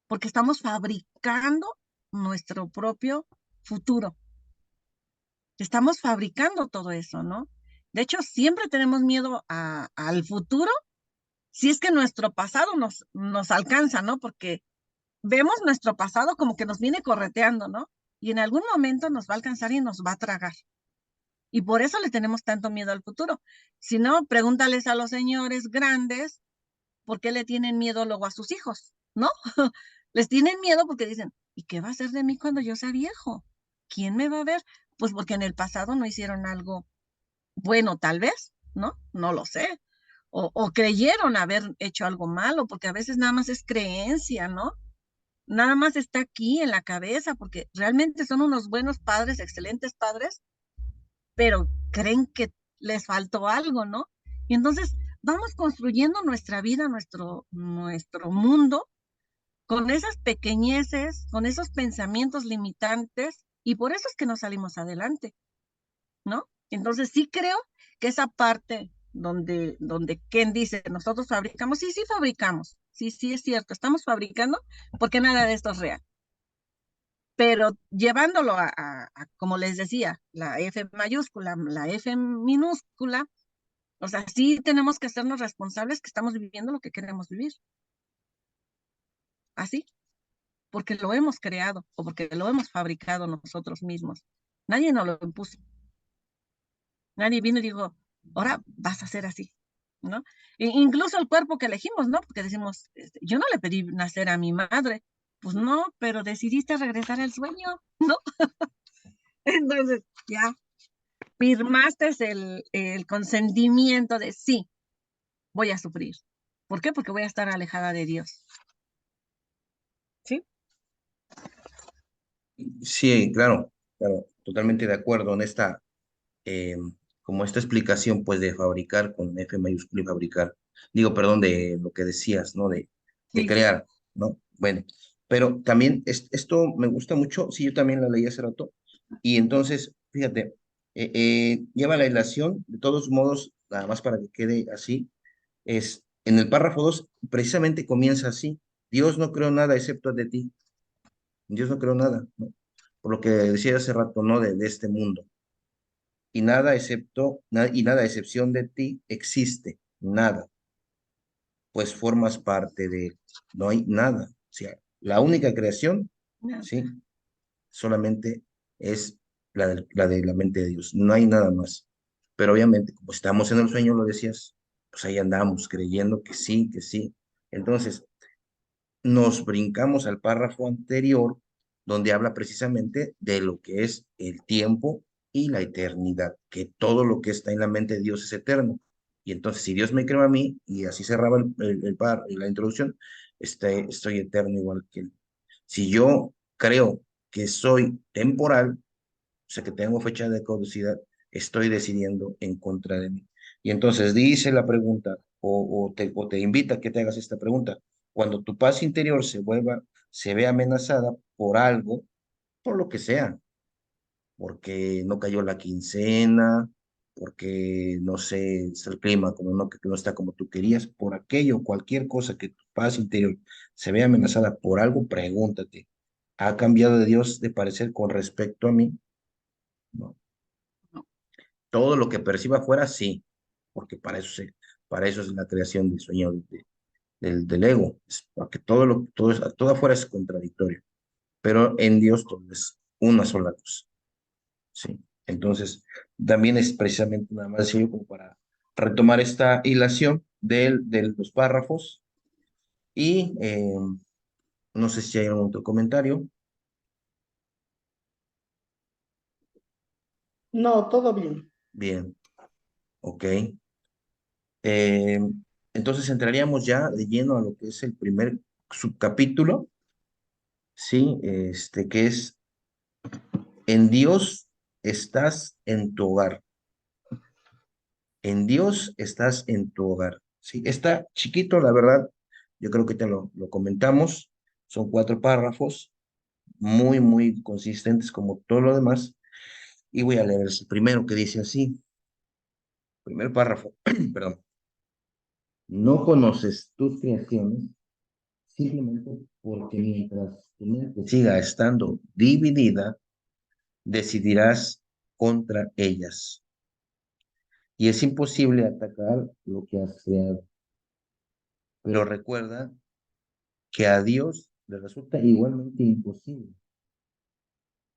porque estamos fabricando nuestro propio futuro. Estamos fabricando todo eso, ¿no? De hecho, siempre tenemos miedo al futuro si es que nuestro pasado nos alcanza, ¿no? Porque vemos nuestro pasado como que nos viene correteando, ¿no? Y en algún momento nos va a alcanzar y nos va a tragar. Y por eso le tenemos tanto miedo al futuro. Si no, pregúntales a los señores grandes por qué le tienen miedo luego a sus hijos, ¿no? Les tienen miedo porque dicen, ¿y qué va a hacer de mí cuando yo sea viejo? ¿Quién me va a ver? Pues porque en el pasado no hicieron algo bueno, tal vez, ¿no? No lo sé. O creyeron haber hecho algo malo, porque a veces nada más es creencia, ¿no? Nada más está aquí en la cabeza, porque realmente son unos buenos padres, excelentes padres, pero creen que les faltó algo, ¿no? Y entonces vamos construyendo nuestra vida, nuestro mundo, con esas pequeñeces, con esos pensamientos limitantes, y por eso es que no salimos adelante, ¿no? Entonces sí creo que esa parte donde Ken dice, nosotros fabricamos, sí, sí fabricamos, sí, sí es cierto, estamos fabricando porque nada de esto es real. Pero llevándolo como les decía, la F mayúscula, la F minúscula, o sea, sí tenemos que hacernos responsables que estamos viviendo lo que queremos vivir. Así, porque lo hemos creado o porque lo hemos fabricado nosotros mismos. Nadie nos lo impuso. Nadie vino y dijo, ahora vas a ser así, ¿no? Incluso el cuerpo que elegimos, ¿no? Porque decimos, yo no le pedí nacer a mi madre. Pues no, pero decidiste regresar al sueño, ¿no? Entonces, ya firmaste el consentimiento de sí, voy a sufrir. ¿Por qué? Porque voy a estar alejada de Dios. ¿Sí? Sí, claro, claro, totalmente de acuerdo en esta, eh, como esta explicación, pues, de fabricar con F mayúscula y fabricar, digo, perdón, de lo que decías, ¿no? De Sí, sí. crear, ¿no? Bueno, pero también esto me gusta mucho, sí, yo también la leí hace rato, y entonces, fíjate, lleva la ilación, de todos modos, nada más para que quede así, es, en el párrafo 2 precisamente comienza así, Dios no creó nada excepto de ti, Dios no creó nada, ¿no? Por lo que decía hace rato, ¿no? De este mundo. Y nada excepto, y nada a excepción de ti existe, nada, pues formas parte de él. No hay nada. O sea, la única creación, No, ¿sí? Solamente es la de la mente de Dios. No hay nada más. Pero obviamente, como estamos en el sueño, lo decías, pues ahí andamos creyendo que sí, que sí. Entonces, nos brincamos al párrafo anterior, donde habla precisamente de lo que es el tiempo y la eternidad, que todo lo que está en la mente de Dios es eterno. Y entonces, si Dios me creó a mí, y así cerraba la introducción, estoy eterno igual que Él. Si yo creo que soy temporal, o sea, que tengo fecha de caducidad, estoy decidiendo en contra de mí. Y entonces dice la pregunta, o te invita a que te hagas esta pregunta. Cuando tu paz interior se ve amenazada por algo, por lo que sea, porque no cayó la quincena, porque no sé, está el clima como no, que no está como tú querías, por aquello, cualquier cosa que tu paz interior se vea amenazada por algo, pregúntate, ¿ha cambiado de Dios de parecer con respecto a mí? No. no, Todo lo que perciba afuera, sí, porque para eso es la creación del sueño del ego, es porque todo afuera es contradictorio, pero en Dios todo es una sola cosa, sí. Entonces, también es precisamente nada más decir como para retomar esta hilación de los párrafos y no sé si hay algún otro comentario. No, todo bien. Bien, ok. Eh, entonces entraríamos ya de lleno a lo que es el primer subcapítulo, sí, que es en Dios estás en tu hogar. En Dios estás en tu hogar. Sí, está chiquito, la verdad. Yo creo que te lo comentamos. Son 4 párrafos. muy, muy consistentes como todo lo demás. Y voy a leer el primero que dice así, primer párrafo, perdón. No conoces tus creaciones simplemente porque mientras tu mente siga estando dividida, decidirás contra ellas. Y es imposible atacar lo que has creado. Pero recuerda que a Dios le resulta igualmente imposible.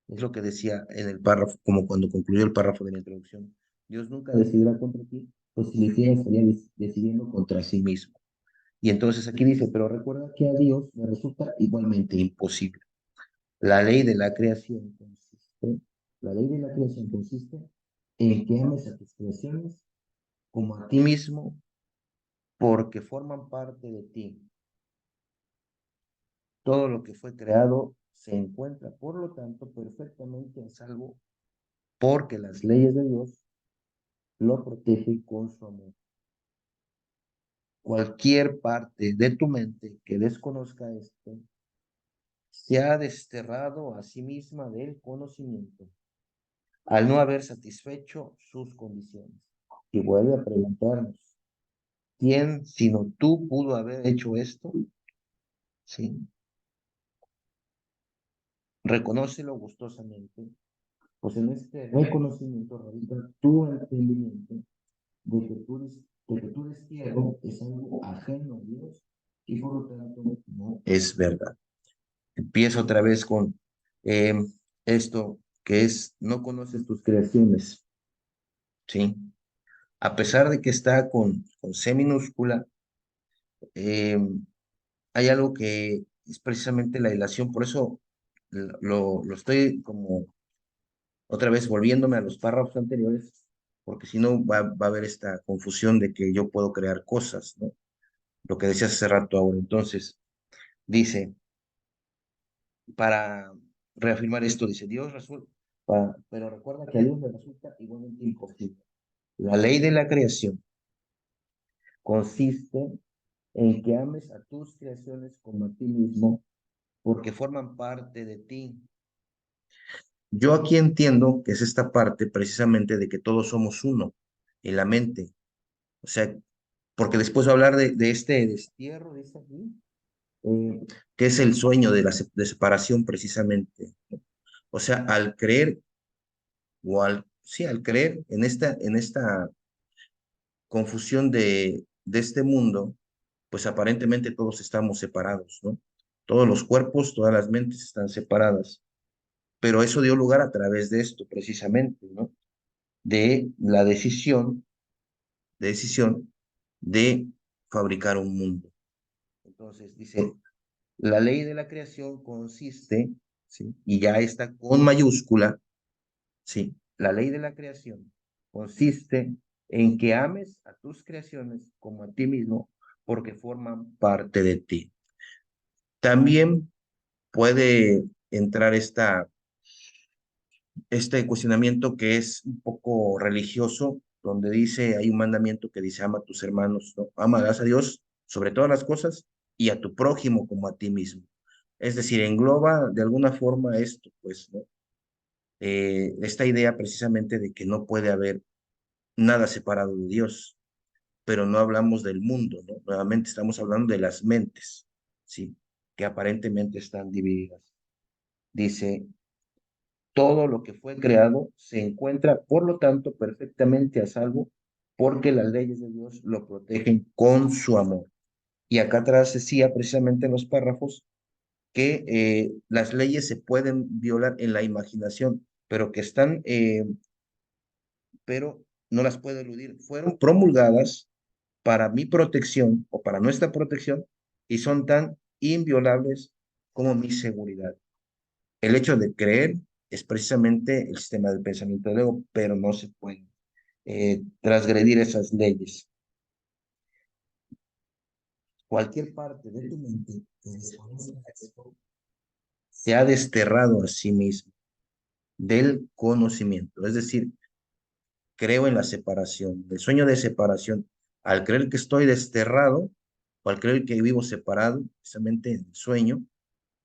Es lo que decía en el párrafo, como cuando concluyó el párrafo de la introducción. Dios nunca decidirá contra ti, pues si lo hiciera estaría decidiendo contra sí mismo. Y entonces aquí dice, pero recuerda que a Dios le resulta igualmente imposible. La ley de la creación consiste, la ley de la creación consiste en que ames a tus creaciones como a ti mismo, porque forman parte de ti. Todo lo que fue creado se encuentra, por lo tanto, perfectamente a salvo, porque las leyes de Dios lo protegen con su amor. Cualquier parte de tu mente que desconozca esto, se ha desterrado a sí misma del conocimiento, al no haber satisfecho sus condiciones. Y vuelve a preguntarnos, ¿quién sino tú pudo haber hecho esto? Sí. Reconócelo gustosamente, pues en este reconocimiento radica tu entendimiento de que tu destierro es algo ajeno a Dios y por lo tanto no es verdad. Empiezo otra vez con eh, esto que es, no conoces tus creaciones, ¿sí? A pesar de que está con C minúscula, eh, hay algo que es precisamente la ilación, por eso lo estoy como otra vez volviéndome a los párrafos anteriores, porque si no va a haber esta confusión de que yo puedo crear cosas, ¿no? Lo que decías hace rato ahora. Entonces, dice, para reafirmar esto, dice, Dios resulta, pero recuerda que a Dios le resulta igualmente imposible. La ley de la creación consiste en que ames a tus creaciones como a ti mismo, porque forman parte de ti. Yo aquí entiendo que es esta parte precisamente de que todos somos uno en la mente. O sea, porque después va a hablar de este destierro, dice aquí, que es el sueño de de separación precisamente. O sea, al creer, sí, al creer en esta confusión de este mundo, pues aparentemente todos estamos separados, ¿no? Todos los cuerpos, todas las mentes están separadas. Pero eso dio lugar a través de esto, precisamente, ¿no? De la decisión de fabricar un mundo. Entonces, dice, la ley de la creación consiste, ¿sí? Y ya está con mayúscula, ¿sí? La ley de la creación consiste en que ames a tus creaciones como a ti mismo porque forman parte de ti. También puede entrar este cuestionamiento que es un poco religioso, donde dice, hay un mandamiento que dice, ama a tus hermanos, ¿no? Amarás a Dios sobre todas las cosas y a tu prójimo como a ti mismo. Es decir, engloba de alguna forma esto, pues, ¿no? Esta idea precisamente de que no puede haber nada separado de Dios, pero no hablamos del mundo, ¿no? Nuevamente estamos hablando de las mentes, ¿sí? Que aparentemente están divididas. Dice, todo lo que fue creado se encuentra, por lo tanto, perfectamente a salvo, porque las leyes de Dios lo protegen con su amor. Y acá atrás decía precisamente en los párrafos que las leyes se pueden violar en la imaginación, pero que están, pero no las puedo eludir. Fueron promulgadas para mi protección o para nuestra protección y son tan inviolables como mi seguridad. El hecho de creer es precisamente el sistema del pensamiento del ego, pero no se puede transgredir esas leyes. Cualquier parte de tu mente que desconozca esto se ha desterrado a sí mismo del conocimiento. Es decir, creo en la separación, el sueño de separación. Al creer que estoy desterrado, o al creer que vivo separado, precisamente en el sueño,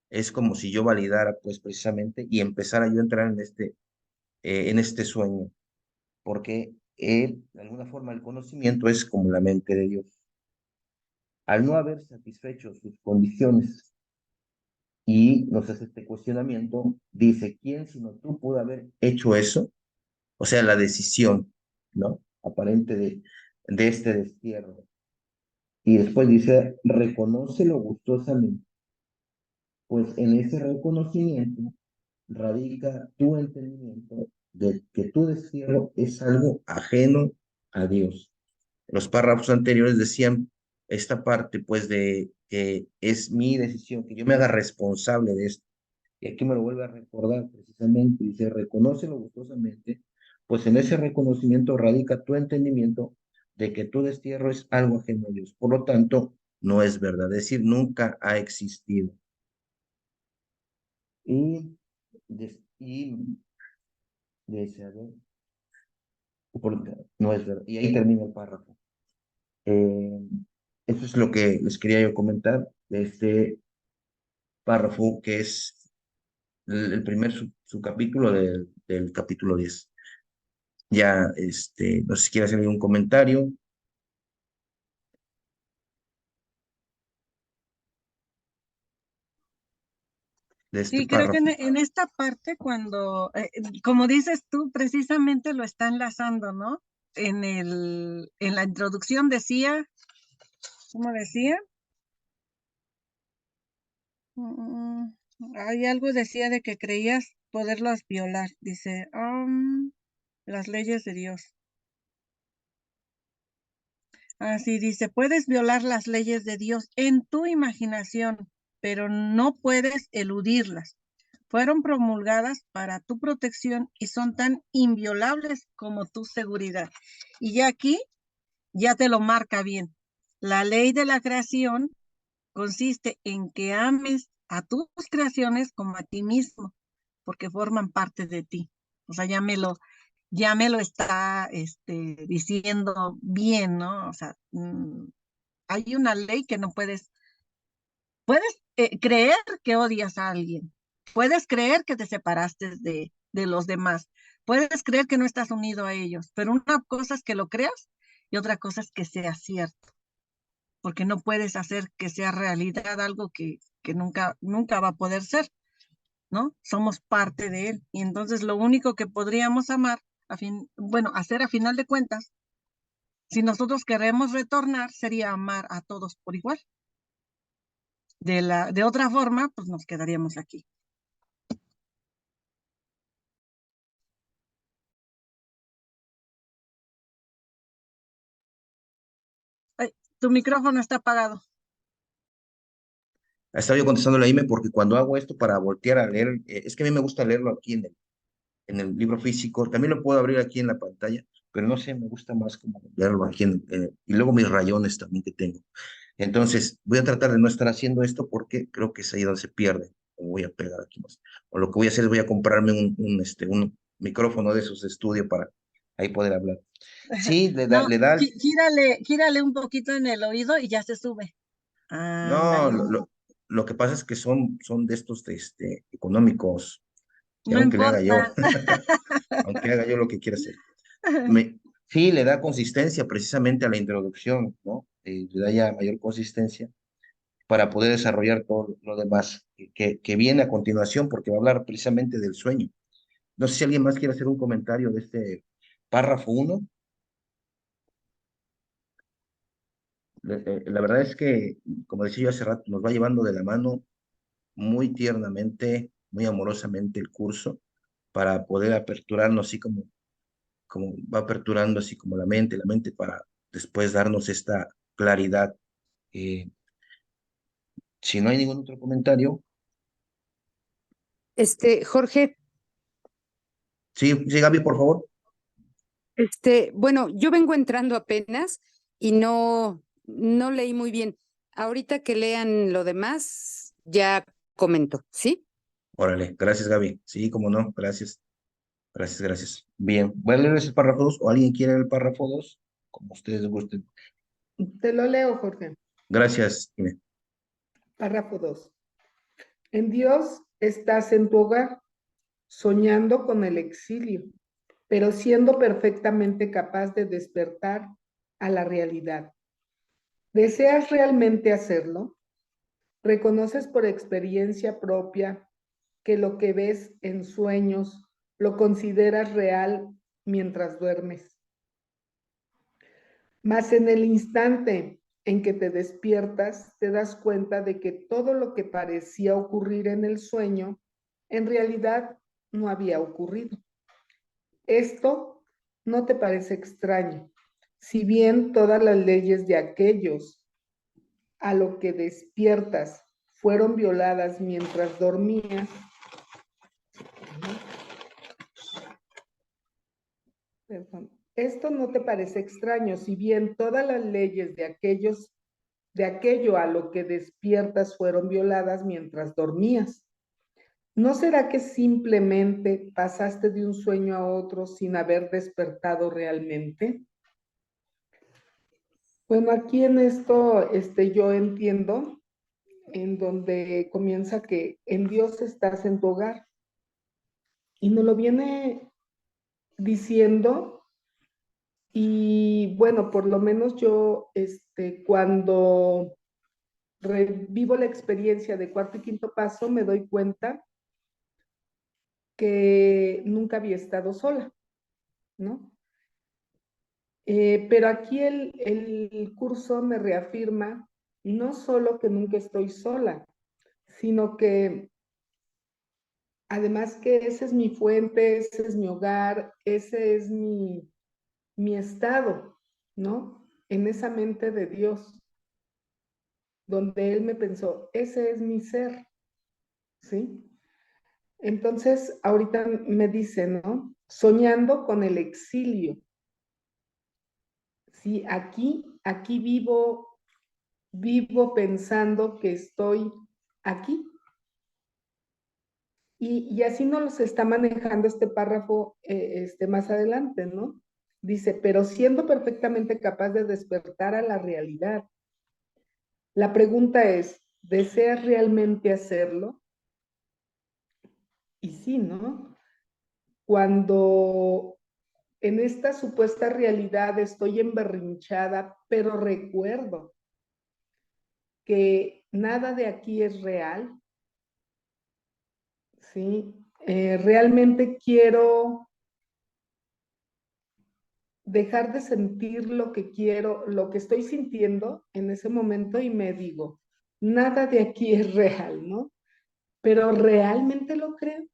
Es como si yo validara, pues precisamente, y empezara yo a entrar en este sueño, porque de alguna forma el conocimiento es como la mente de Dios. Al no haber satisfecho sus condiciones y nos hace este cuestionamiento, dice, ¿quién sino tú pudo haber hecho eso? O sea, la decisión, ¿no? Aparente de este destierro. Y después dice, reconócelo gustosamente, pues en ese reconocimiento radica tu entendimiento de que tu destierro es algo ajeno a Dios. Los párrafos anteriores decían esta parte, pues, de que es mi decisión, que yo me haga responsable de esto. Y aquí me lo vuelve a recordar precisamente, dice, reconócelo gustosamente, pues en ese reconocimiento radica tu entendimiento de que tu destierro es algo ajeno a Dios. Por lo tanto, no es verdad, es decir, nunca ha existido. Y, dice, a ver, no es verdad. Y ahí termina el párrafo. Eh, Eso es lo que les quería yo comentar de este párrafo, que es el primer subcapítulo del capítulo 10. Ya, no sé si quiere hacer algún comentario de este Sí, creo que párrafo. en esta parte, cuando, como dices tú, precisamente lo está enlazando, ¿no? En la introducción decía, ¿cómo decía? Mm, hay algo decía de que creías poderlas violar. Dice, las leyes de Dios. Así dice, puedes violar las leyes de Dios en tu imaginación, pero no puedes eludirlas. Fueron promulgadas para tu protección y son tan inviolables como tu seguridad. Y ya aquí ya te lo marca bien. La ley de la creación consiste en que ames a tus creaciones como a ti mismo, porque forman parte de ti. O sea, ya me lo está diciendo bien, ¿no? O sea, hay una ley que no puedes creer que odias a alguien, puedes creer que te separaste de los demás, puedes creer que no estás unido a ellos, pero una cosa es que lo creas y otra cosa es que sea cierto, porque no puedes hacer que sea realidad algo que nunca va a poder ser, ¿no? Somos parte de él. Y entonces lo único que podríamos amar, bueno, hacer a final de cuentas, si nosotros queremos retornar, sería amar a todos por igual. De otra forma, pues nos quedaríamos aquí. Ay, tu micrófono está apagado. Estaba yo contestando la IME porque cuando hago esto para voltear a leer, es que a mí me gusta leerlo aquí en el libro físico, también lo puedo abrir aquí en la pantalla, pero no sé, me gusta más como leerlo aquí y luego mis rayones también que tengo. Entonces, voy a tratar de no estar haciendo esto porque creo que es ahí donde se pierde. O voy a pegar aquí más. O lo que voy a hacer es voy a comprarme un micrófono de esos de estudio para ahí poder hablar. Sí, No, le da, gírale un poquito en el oído y ya se sube. no, Ándale. lo que pasa es que son de estos económicos, y No aunque le haga yo, importa. aunque haga yo lo que quiera hacer. Sí, le da consistencia precisamente a la introducción, ¿no? Le da ya mayor consistencia para poder desarrollar todo lo demás que viene a continuación, porque va a hablar precisamente del sueño. No sé si alguien más quiere hacer un comentario de este párrafo 1. La verdad es que, como decía yo hace rato, nos va llevando de la mano muy tiernamente, muy amorosamente el curso para poder aperturarnos así como va aperturando así como la mente para después darnos esta claridad. Eh, si no hay ningún otro comentario, Jorge, sí, sí, Gaby, por favor. bueno, yo vengo entrando apenas y no leí muy bien. Ahorita que lean lo demás, ya comento, ¿sí? Órale, gracias, Gaby. Sí, como no, gracias, gracias, gracias. Bien, voy a leer ese párrafo 2 o alguien quiere el párrafo 2 como ustedes gusten. Te lo leo, Jorge. Gracias, Ine. Párrafo 2. En Dios estás en tu hogar, soñando con el exilio, pero siendo perfectamente capaz de despertar a la realidad. ¿Deseas realmente hacerlo? ¿Reconoces por experiencia propia que lo que ves en sueños lo consideras real mientras duermes? Mas en el instante en que te despiertas, te das cuenta de que todo lo que parecía ocurrir en el sueño, en realidad no había ocurrido. Esto no te parece extraño. Si bien todas las leyes de aquellos a lo que despiertas fueron violadas mientras dormías, perdón, esto no te parece extraño, si bien todas las leyes de aquello a lo que despiertas fueron violadas mientras dormías. ¿No será que simplemente pasaste de un sueño a otro sin haber despertado realmente? Bueno, aquí en esto yo entiendo en donde comienza que en Dios estás en tu hogar. Y nos lo viene diciendo, y bueno, por lo menos yo, cuando revivo la experiencia de cuarto y quinto paso, me doy cuenta que nunca había estado sola, ¿no? Pero aquí el curso me reafirma no solo que nunca estoy sola, sino que además que esa es mi fuente, ese es mi hogar, ese es mi estado, ¿no? En esa mente de Dios, donde Él me pensó, ese es mi ser, ¿sí? Entonces, ahorita me dice, ¿no? Soñando con el exilio. Sí, aquí vivo pensando que estoy aquí. Y así nos está manejando este párrafo más adelante, ¿no? Dice, pero siendo perfectamente capaz de despertar a la realidad. La pregunta es, ¿deseas realmente hacerlo? Y sí, ¿no? Cuando en esta supuesta realidad estoy emberrinchada, pero recuerdo que nada de aquí es real, ¿sí? Realmente quiero dejar de sentir lo que quiero, lo que estoy sintiendo en ese momento y me digo, nada de aquí es real, ¿no? Pero realmente lo creo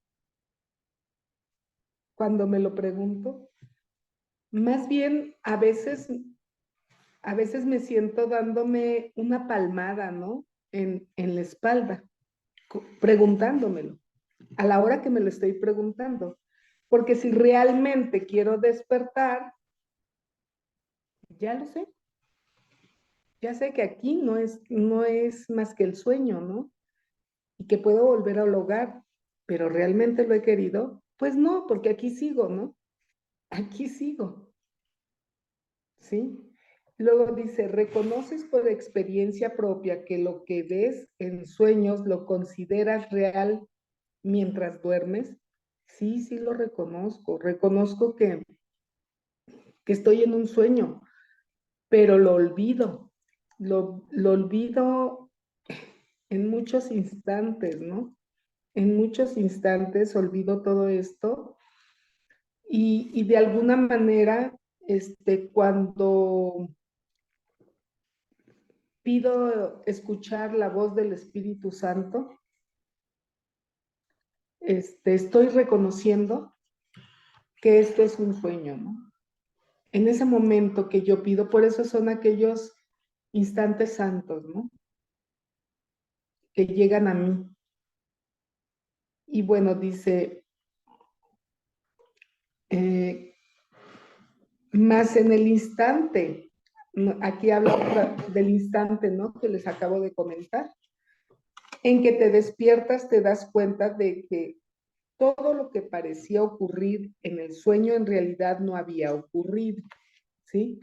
cuando me lo pregunto. Más bien, a veces me siento dándome una palmada, ¿no? En la espalda, preguntándomelo, a la hora que me lo estoy preguntando. Porque si realmente quiero despertar, ya lo sé. Ya sé que aquí no es más que el sueño, ¿no? Y que puedo volver al hogar, pero ¿realmente lo he querido? Pues no, porque aquí sigo, ¿no? Aquí sigo, ¿sí? Luego dice, ¿reconoces por experiencia propia que lo que ves en sueños lo consideras real mientras duermes? Sí, sí lo reconozco. Reconozco que estoy en un sueño, pero lo olvido. Lo olvido en muchos instantes, ¿no? En muchos instantes olvido todo esto y de alguna manera, cuando pido escuchar la voz del Espíritu Santo, estoy reconociendo que esto es un sueño, ¿no? En ese momento que yo pido, por eso son aquellos instantes santos, ¿no? Que llegan a mí. Y bueno, dice, más en el instante, aquí habla del instante, ¿no? Que les acabo de comentar, en que te despiertas, te das cuenta de que todo lo que parecía ocurrir en el sueño en realidad no había ocurrido, ¿sí?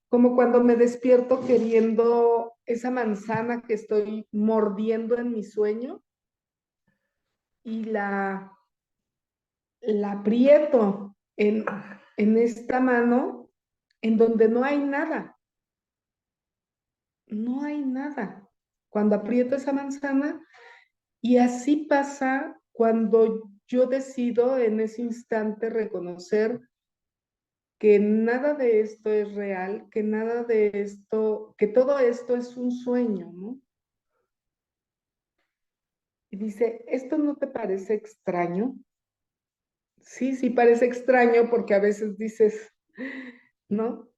Como cuando me despierto queriendo esa manzana que estoy mordiendo en mi sueño, y la aprieto en esta mano en donde no hay nada. No hay nada. Cuando aprieto esa manzana, y así pasa cuando yo decido en ese instante reconocer que nada de esto es real, que nada de esto, que todo esto es un sueño, ¿no? Y dice, ¿esto no te parece extraño? Sí, sí parece extraño porque a veces dices, ¿no?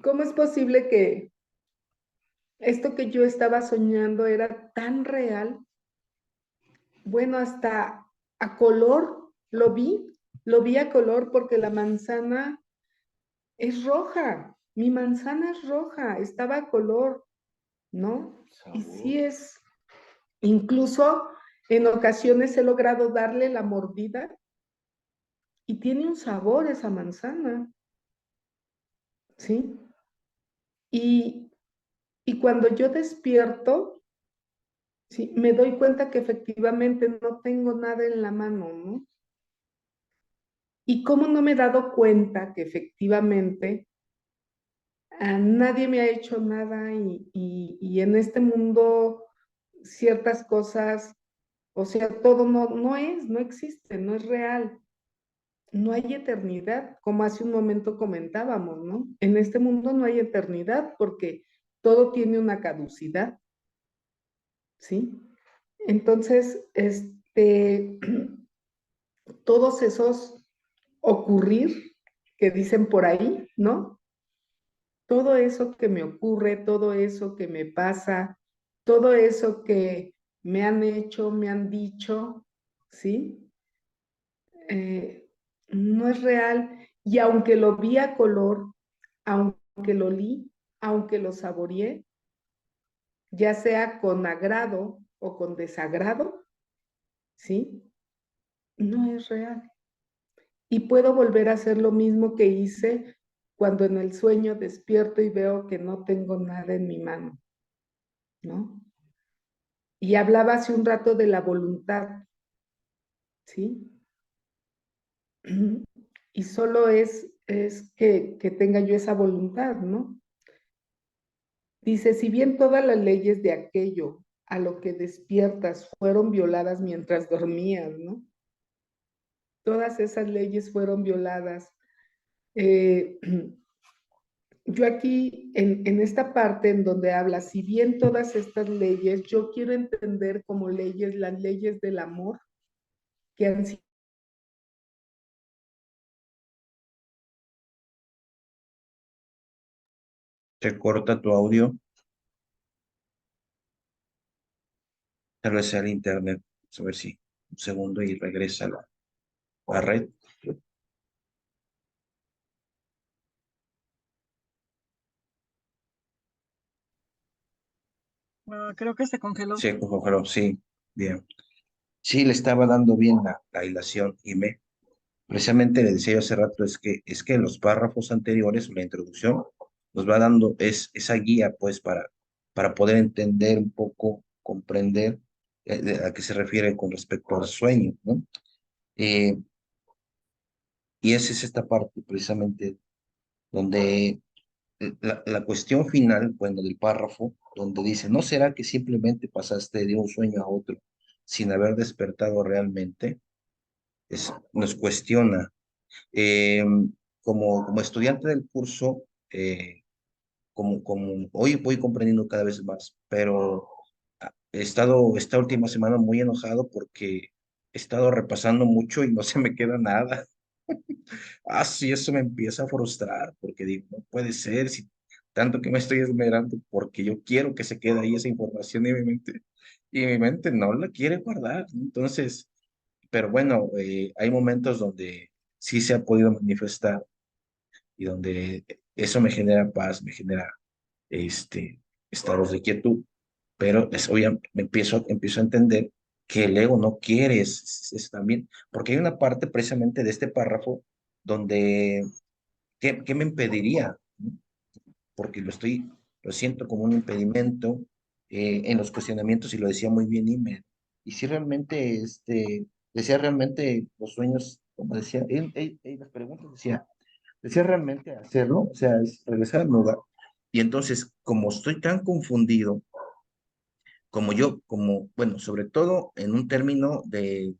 ¿Cómo es posible que esto que yo estaba soñando era tan real? Bueno, hasta a color lo vi a color porque la manzana es roja, mi manzana es roja, estaba a color, ¿no? Y sí es, incluso en ocasiones he logrado darle la mordida y tiene un sabor esa manzana, ¿sí? Y, y cuando yo despierto, sí, me doy cuenta que efectivamente no tengo nada en la mano, ¿no? Y cómo no me he dado cuenta que efectivamente a nadie me ha hecho nada y en este mundo ciertas cosas, o sea, todo no existe, no es real. No hay eternidad, como hace un momento comentábamos, ¿no? En este mundo no hay eternidad porque todo tiene una caducidad, ¿sí? Entonces, todos esos ocurrir que dicen por ahí, ¿no? Todo eso que me ocurre, todo eso que me pasa, todo eso que me han hecho, me han dicho, ¿sí? No es real. Y aunque lo vi a color, aunque lo olí, aunque lo saboreé, ya sea con agrado o con desagrado, ¿sí? No es real. Y puedo volver a hacer lo mismo que hice cuando en el sueño despierto y veo que no tengo nada en mi mano, ¿no? Y hablaba hace un rato de la voluntad, ¿sí? Y solo es que tenga yo esa voluntad, ¿no? Dice, si bien todas las leyes de aquello a lo que despiertas fueron violadas mientras dormías, ¿no? Todas esas leyes fueron violadas. Eh, yo aquí, en esta parte en donde habla, si bien todas estas leyes, yo quiero entender como leyes, las leyes del amor que han sido. Se corta tu audio, tal vez sea el internet. Vamos a ver si un segundo y regresa a la red. Creo que se congeló. Sí, ojalá, sí, bien. Sí, le estaba dando bien la hilación y precisamente le decía yo hace rato, es que los párrafos anteriores, la introducción, nos va dando esa guía, pues, para poder entender un poco, comprender a qué se refiere con respecto al sueño, ¿no? Eh, y esa es esta parte, precisamente, donde la cuestión final, bueno, del párrafo, donde dice, ¿no será que simplemente pasaste de un sueño a otro sin haber despertado realmente? Nos cuestiona. Eh, como estudiante del curso, como hoy voy comprendiendo cada vez más, pero he estado esta última semana muy enojado porque he estado repasando mucho y no se me queda nada. Sí, eso me empieza a frustrar porque digo, no puede ser, si tanto que me estoy esmerando porque yo quiero que se quede ahí esa información y mi mente no la quiere guardar, ¿no? Entonces, pero bueno, hay momentos donde sí se ha podido manifestar y donde eso me genera paz, me genera este, estados de quietud, pero empiezo a entender que el ego no quiere es también, porque hay una parte precisamente de este párrafo donde, ¿qué me impediría? ¿No? Porque lo siento como un impedimento en los cuestionamientos, y lo decía muy bien Ime, y si realmente, decía realmente los sueños, como decía, las preguntas decía realmente hacerlo, o sea, es regresar a mi hogar. Y entonces, como estoy tan confundido, bueno, sobre todo en un término de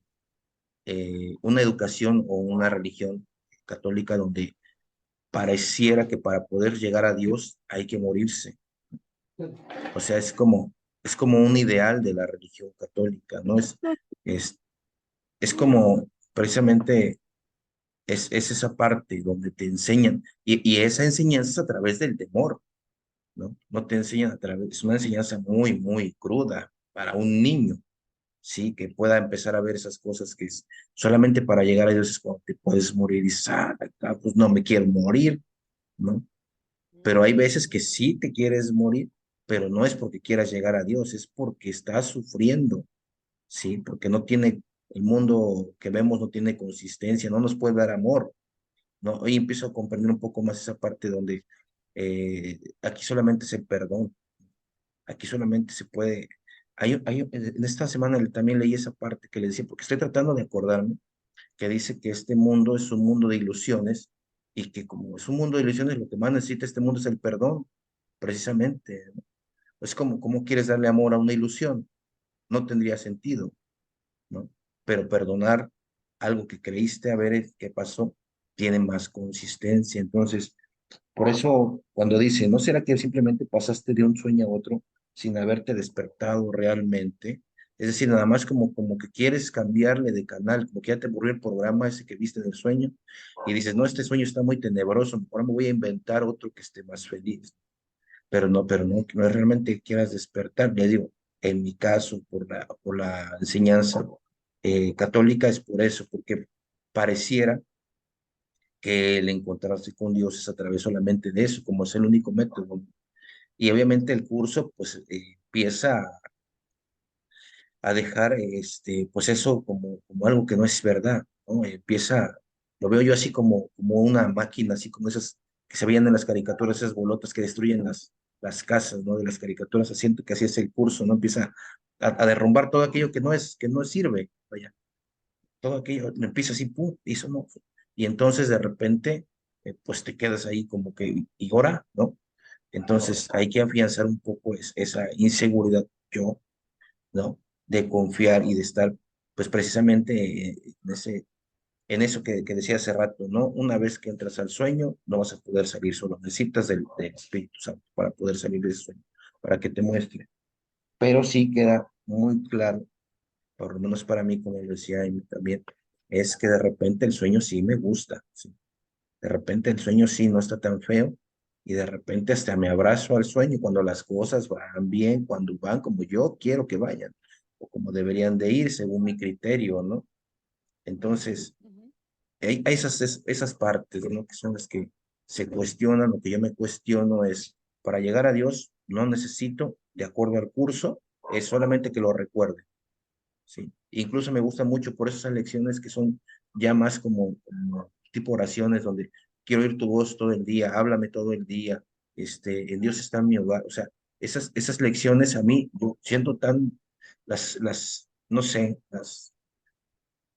una educación o una religión católica donde pareciera que para poder llegar a Dios hay que morirse. O sea, es como un ideal de la religión católica, ¿no? Es, es como precisamente es esa parte donde te enseñan, y esa enseñanza es a través del temor, ¿no? No te enseñan a través, es una enseñanza muy, muy cruda para un niño, ¿sí? Que pueda empezar a ver esas cosas solamente para llegar a Dios es cuando te puedes morir y dices, pues no me quiero morir, ¿no? Pero hay veces que sí te quieres morir, pero no es porque quieras llegar a Dios, es porque estás sufriendo, ¿sí? Porque el mundo que vemos no tiene consistencia, no nos puede dar amor, ¿no? Hoy empiezo a comprender un poco más esa parte donde aquí solamente es el perdón, aquí solamente se puede, en esta semana también leí esa parte que le decía, porque estoy tratando de acordarme, que dice que este mundo es un mundo de ilusiones y que como es un mundo de ilusiones, lo que más necesita este mundo es el perdón, precisamente, ¿no? Es como, ¿cómo quieres darle amor a una ilusión? No tendría sentido, ¿no? Pero perdonar algo que creíste haber que pasó tiene más consistencia. Entonces, por eso cuando dice, ¿no será que simplemente pasaste de un sueño a otro sin haberte despertado realmente? Es decir, nada más como que quieres cambiarle de canal, como que ya te aburrió el programa ese que viste en el sueño y dices, no, este sueño está muy tenebroso, mejor me voy a inventar otro que esté más feliz. Pero no, que no es realmente que quieras despertar. Le digo, en mi caso, por la enseñanza católica, es por eso, porque pareciera que el encontrarse con Dios es a través solamente de eso, como es el único método. Y obviamente el curso, pues, empieza a dejar, pues eso como algo que no es verdad, ¿no? Lo veo yo así como una máquina, así como esas que se veían en las caricaturas, esas bolotas que destruyen las casas, ¿no? De las caricaturas, siento que así es el curso, ¿no? Empieza a derrumbar todo aquello que no sirve, vaya, todo aquello, empieza así, pum, y eso no. Y entonces de repente, pues te quedas ahí como que, ¿y ahora? ¿No? Entonces hay que afianzar un poco esa inseguridad, yo, ¿no? De confiar y de estar, pues precisamente en eso que decía hace rato, ¿no? Una vez que entras al sueño, no vas a poder salir solo, necesitas del Espíritu Santo para poder salir de ese sueño, para que te muestre. Pero sí queda muy claro, por lo menos para mí, como lo decía Amy también, es que de repente el sueño sí me gusta, ¿sí? De repente el sueño sí no está tan feo y de repente hasta me abrazo al sueño cuando las cosas van bien, cuando van como yo quiero que vayan o como deberían de ir según mi criterio, ¿no? Entonces, hay esas partes, ¿no? Que son las que se cuestionan, lo que yo me cuestiono es, para llegar a Dios no necesito, de acuerdo al curso, es solamente que lo recuerde, ¿sí? Incluso me gusta mucho por esas lecciones que son ya más como tipo oraciones donde quiero oír tu voz todo el día, háblame todo el día, en Dios está en mi hogar, o sea, esas lecciones a mí, yo siento no sé,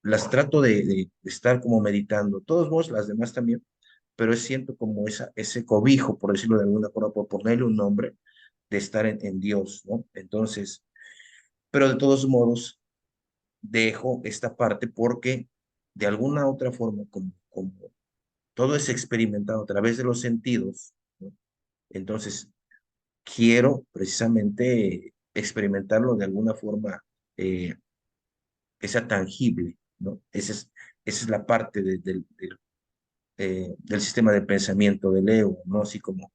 las trato de estar como meditando, todos vos, las demás también, pero siento como ese cobijo, por decirlo de alguna forma, por ponerle un nombre, de estar en Dios, ¿no? Entonces, pero de todos modos, dejo esta parte porque de alguna otra forma, como todo es experimentado a través de los sentidos, ¿no? Entonces quiero precisamente experimentarlo de alguna forma eh, que sea tangible, ¿no? Esa es la parte del sistema de pensamiento de Leo, ¿no? Así como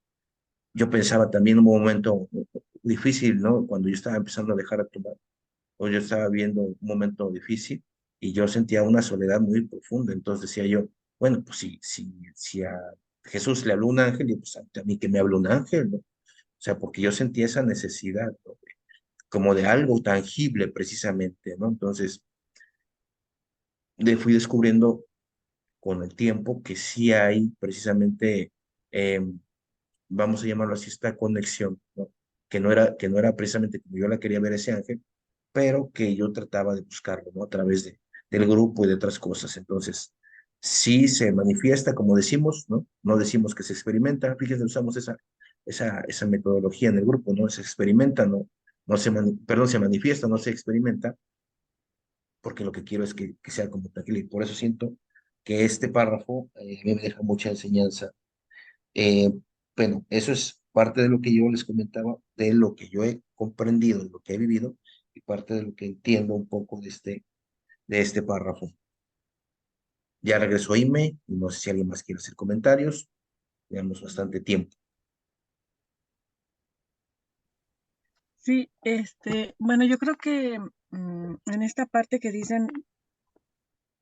yo pensaba también en un momento difícil, ¿no? Cuando yo estaba empezando a dejar de tomar o yo estaba viendo un momento difícil y yo sentía una soledad muy profunda. Entonces decía yo, bueno, pues si a Jesús le habló un ángel, y pues a mí que me habló un ángel, ¿no? O sea, porque yo sentía esa necesidad, ¿no? Como de algo tangible precisamente, ¿no? Entonces fui descubriendo con el tiempo que sí hay precisamente, vamos a llamarlo así, esta conexión, ¿no? Que no era precisamente como yo la quería ver ese ángel, pero que yo trataba de buscarlo, ¿no? A través del grupo y de otras cosas. Entonces, sí se manifiesta, como decimos, ¿no? No decimos que se experimenta, fíjense, usamos esa metodología en el grupo, ¿no? Se experimenta, ¿no? Perdón, se manifiesta, no se experimenta, porque lo que quiero es que sea como tranquilo, y por eso siento que este párrafo a mí me deja mucha enseñanza. Eh, bueno, eso es parte de lo que yo les comentaba, de lo que yo he comprendido, de lo que he vivido, y parte de lo que entiendo un poco de este párrafo. Ya regresó Ime, y no sé si alguien más quiere hacer comentarios, tenemos bastante tiempo. Sí, bueno, yo creo que en esta parte que dicen,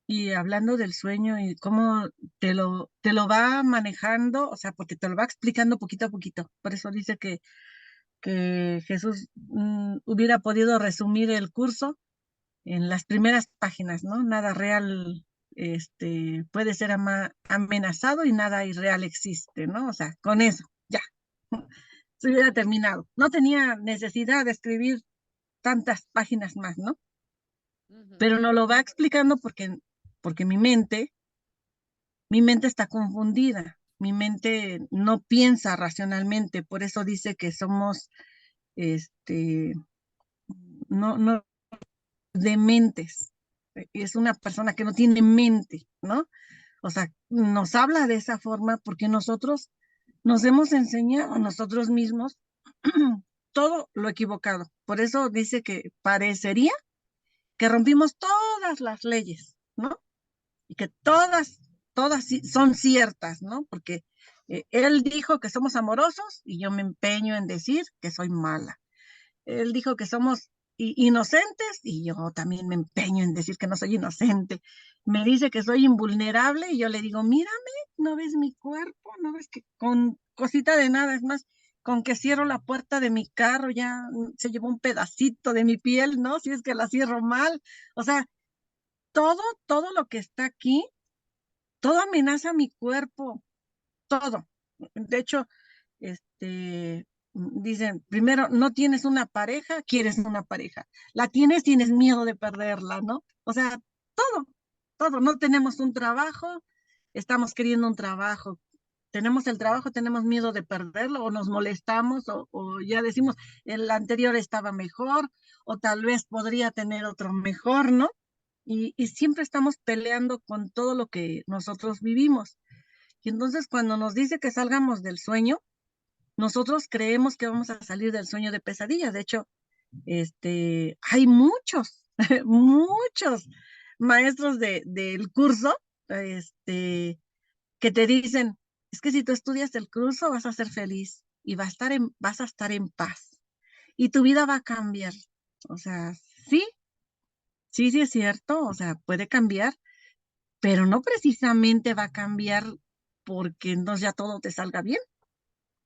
y hablando del sueño y cómo te lo va manejando, o sea, porque te lo va explicando poquito a poquito. Por eso dice que Jesús hubiera podido resumir el curso en las primeras páginas, ¿no? Nada real puede ser amenazado y nada irreal existe, ¿no? O sea, con eso, ya, se hubiera terminado. No tenía necesidad de escribir tantas páginas más, ¿no? Pero no lo va explicando porque mi mente está confundida, mi mente no piensa racionalmente, por eso dice que somos, este, no dementes. Es una persona que no tiene mente, ¿no? O sea, nos habla de esa forma porque nosotros nos hemos enseñado a nosotros mismos todo lo equivocado. Por eso dice que parecería que rompimos todas las leyes, ¿no? Y que todas son ciertas, ¿no? Porque él dijo que somos amorosos y yo me empeño en decir que soy mala. Él dijo que somos inocentes y yo también me empeño en decir que no soy inocente. Me dice que soy invulnerable y yo le digo, mírame, ¿no ves mi cuerpo? ¿No ves que con cosita de nada, es más, con que cierro la puerta de mi carro ya se llevó un pedacito de mi piel, ¿no? Si es que la cierro mal. O sea, todo lo que está aquí, todo amenaza mi cuerpo, todo. De hecho, dicen, primero, no tienes una pareja, quieres una pareja. La tienes miedo de perderla, ¿no? O sea, todo, todo. No tenemos un trabajo, estamos queriendo un trabajo. Tenemos el trabajo, tenemos miedo de perderlo, o nos molestamos, o ya decimos, el anterior estaba mejor, o tal vez podría tener otro mejor, ¿no? Y siempre estamos peleando con todo lo que nosotros vivimos. Y entonces cuando nos dice que salgamos del sueño, nosotros creemos que vamos a salir del sueño de pesadilla. De hecho, hay muchos, muchos maestros del curso, que te dicen, es que si tú estudias el curso vas a ser feliz y vas a estar en paz y tu vida va a cambiar. O sea, sí, sí es cierto, o sea, puede cambiar, pero no precisamente va a cambiar porque entonces ya todo te salga bien,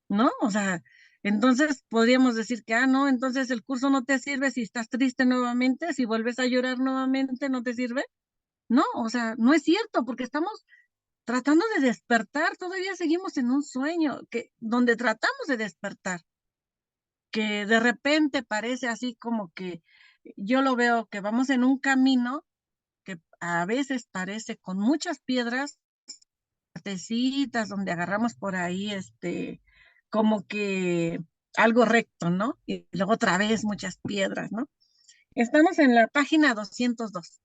¿no? O sea, entonces podríamos decir que, no, entonces el curso no te sirve si estás triste nuevamente, si vuelves a llorar nuevamente, ¿no te sirve? No, o sea, no es cierto, porque estamos tratando de despertar, todavía seguimos en un sueño, donde tratamos de despertar, que de repente parece así como que yo lo veo que vamos en un camino que a veces parece con muchas piedras, partecitas donde agarramos por ahí, como que algo recto, ¿no? Y luego otra vez muchas piedras, ¿no? Estamos en la página 202.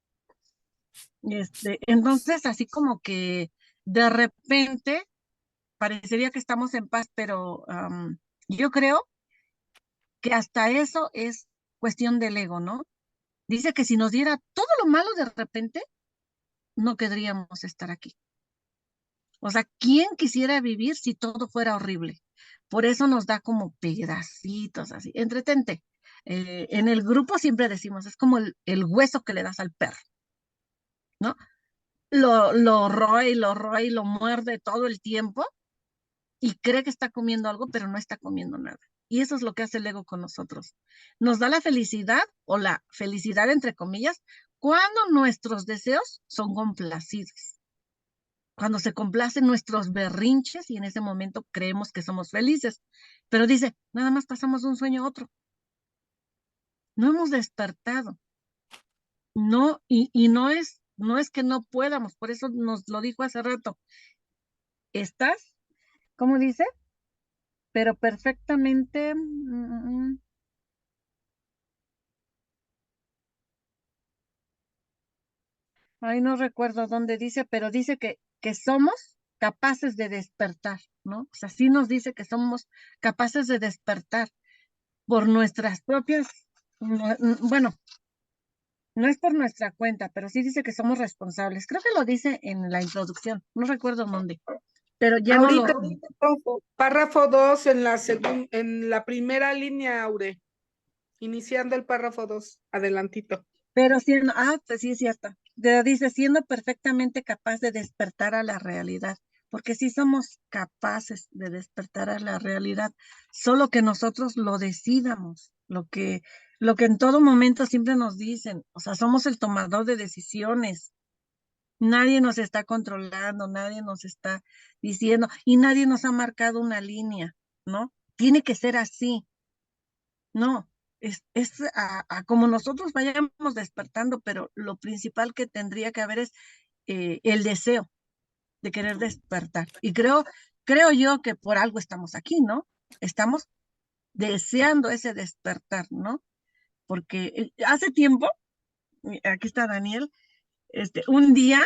Entonces, así como que de repente parecería que estamos en paz, pero yo creo que hasta eso es cuestión del ego, ¿no? Dice que si nos diera todo lo malo de repente, no querríamos estar aquí. O sea, ¿quién quisiera vivir si todo fuera horrible? Por eso nos da como pedacitos así. Entretente. En el grupo siempre decimos, es como el hueso que le das al perro, ¿no? Lo roe y lo muerde todo el tiempo y cree que está comiendo algo, pero no está comiendo nada. Y eso es lo que hace el ego con nosotros. Nos da la felicidad, o la felicidad entre comillas, cuando nuestros deseos son complacidos, cuando se complacen nuestros berrinches y en ese momento creemos que somos felices. Pero dice, nada más pasamos de un sueño a otro. no hemos despertado. No, y no es que no podamos, por eso nos lo dijo hace rato. Estás, ¿cómo dice? Pero perfectamente, ay, no recuerdo dónde dice, pero dice que somos capaces de despertar, ¿no? O sea, sí nos dice que somos capaces de despertar por nuestras propias, bueno, no es por nuestra cuenta, pero sí dice que somos responsables. Creo que lo dice en la introducción, no recuerdo dónde, pero ya no lo, Ahorita, párrafo 2 en la primera línea, Aure, iniciando el párrafo 2 adelantito. pero pues sí es cierto. Dice, siendo perfectamente capaz de despertar a la realidad, porque sí somos capaces de despertar a la realidad, solo que nosotros lo decidamos, lo que en todo momento siempre nos dicen, o sea, somos el tomador de decisiones. Nadie nos está controlando, nadie nos está diciendo, y nadie nos ha marcado una línea, ¿no? Tiene que ser así. No, es a como nosotros vayamos despertando, pero lo principal que tendría que haber es el deseo de querer despertar. Y creo yo que por algo estamos aquí, ¿no? Estamos deseando ese despertar, ¿no? Porque hace tiempo, aquí está Daniel, un día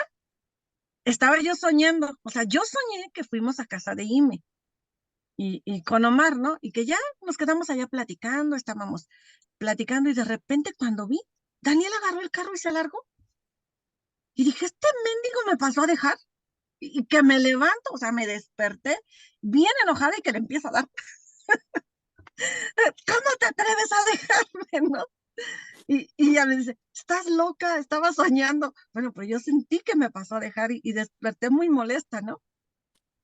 estaba yo soñando, o sea, yo soñé que fuimos a casa de Ime y con Omar, ¿no? Y que ya nos quedamos allá platicando, estábamos platicando y de repente cuando vi, Daniel agarró el carro y se largó. Y dije, este mendigo me pasó a dejar y que me levanto, o sea, me desperté bien enojada y que le empiezo a dar. ¿Cómo te atreves a dejarme, no? Y ella me dice, estás loca, estaba soñando. Bueno, pero yo sentí que me pasó a dejar y desperté muy molesta, ¿no?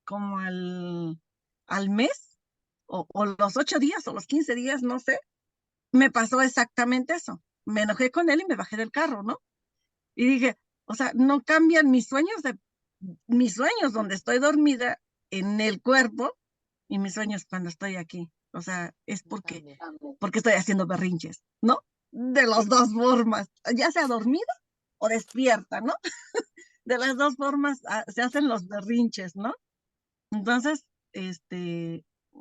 Como al mes o los 8 días o los 15 días, no sé, me pasó exactamente eso. Me enojé con él y me bajé del carro, ¿no? Y dije, o sea, no cambian mis sueños donde estoy dormida en el cuerpo y mis sueños cuando estoy aquí. O sea, es porque estoy haciendo berrinches, ¿no? De las dos formas, ya sea dormida o despierta, ¿no? De las dos formas se hacen los berrinches, ¿no? Entonces,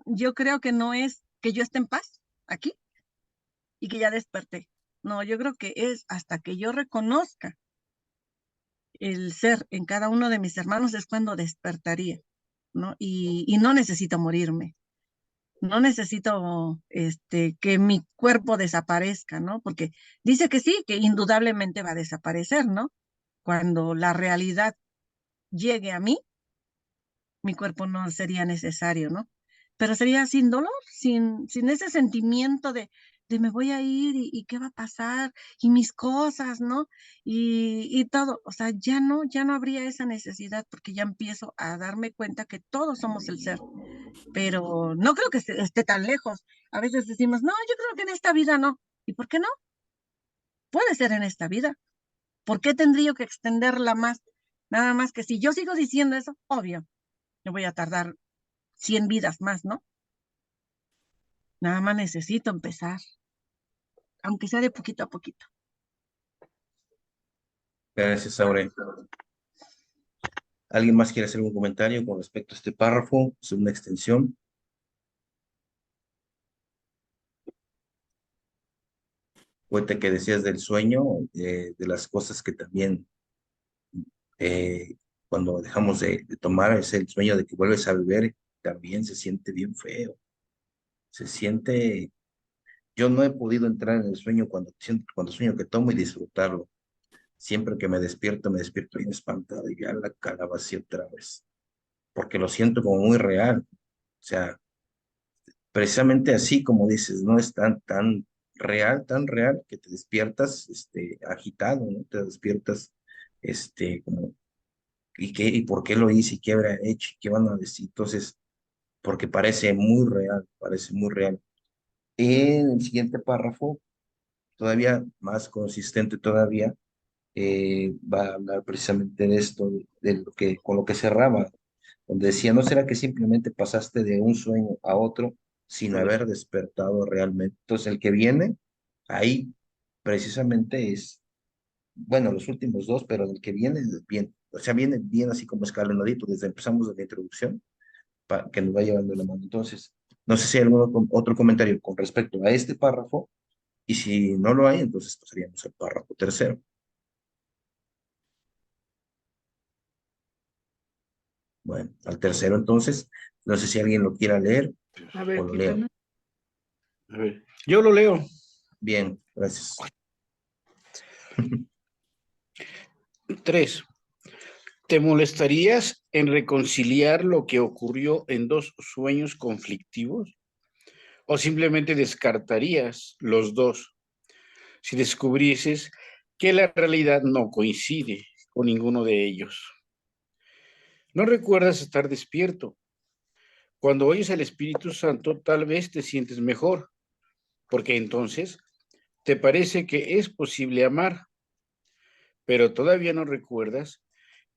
yo creo que no es que yo esté en paz aquí y que ya desperté. No, yo creo que es hasta que yo reconozca el ser en cada uno de mis hermanos es cuando despertaría, ¿no? Y no necesito morirme, no necesito que mi cuerpo desaparezca, ¿no? Porque dice que sí, que indudablemente va a desaparecer, ¿no? Cuando la realidad llegue a mí, mi cuerpo no sería necesario, ¿no? Pero sería sin dolor, sin ese sentimiento de me voy a ir y qué va a pasar y mis cosas, ¿no? Y todo, o sea, ya no habría esa necesidad porque ya empiezo a darme cuenta que todos somos el ser, pero no creo que esté tan lejos. A veces decimos, no, yo creo que en esta vida no. ¿Y por qué no? Puede ser en esta vida. ¿Por qué tendría que extenderla más? Nada más que si yo sigo diciendo eso, obvio, me voy a tardar 100 vidas más, ¿no? Nada más necesito empezar, aunque sea de poquito a poquito. Gracias, Aure. ¿Alguien más quiere hacer un comentario con respecto a este párrafo? Es una extensión. Ahorita que decías del sueño, de las cosas que también cuando dejamos de tomar, es el sueño de que vuelves a beber, también se siente bien feo. Se siente, yo no he podido entrar en el sueño cuando sueño que tomo y disfrutarlo. Siempre que me despierto bien espantado y ya la calabacía otra vez, porque lo siento como muy real. O sea, precisamente así como dices, no es tan real que te despiertas agitado, ¿no? Te despiertas como ¿y por qué lo hice? ¿Y qué habrá hecho? ¿Y qué van a decir? Entonces, porque parece muy real, parece muy real. En el siguiente párrafo, todavía más consistente todavía, va a hablar precisamente de esto, de lo que, con lo que cerraba, donde decía, ¿no será que simplemente pasaste de un sueño a otro sin haber despertado realmente? Entonces, el que viene, ahí precisamente es, bueno, los últimos dos, pero el que viene bien, o sea, viene bien así como escalonadito, desde empezamos de la introducción, que nos va llevando la mano. Entonces, no sé si hay algún otro comentario con respecto a este párrafo, y si no lo hay, entonces pasaríamos al párrafo tercero. Bueno, al tercero entonces, no sé si alguien lo quiera leer A o ver, lo leo. A ver, yo lo leo. Bien, gracias. 3. ¿Te molestarías en reconciliar lo que ocurrió en dos sueños conflictivos? ¿O simplemente descartarías los dos si descubrieses que la realidad no coincide con ninguno de ellos? No recuerdas estar despierto. Cuando oyes al Espíritu Santo, tal vez te sientes mejor, porque entonces te parece que es posible amar, pero todavía no recuerdas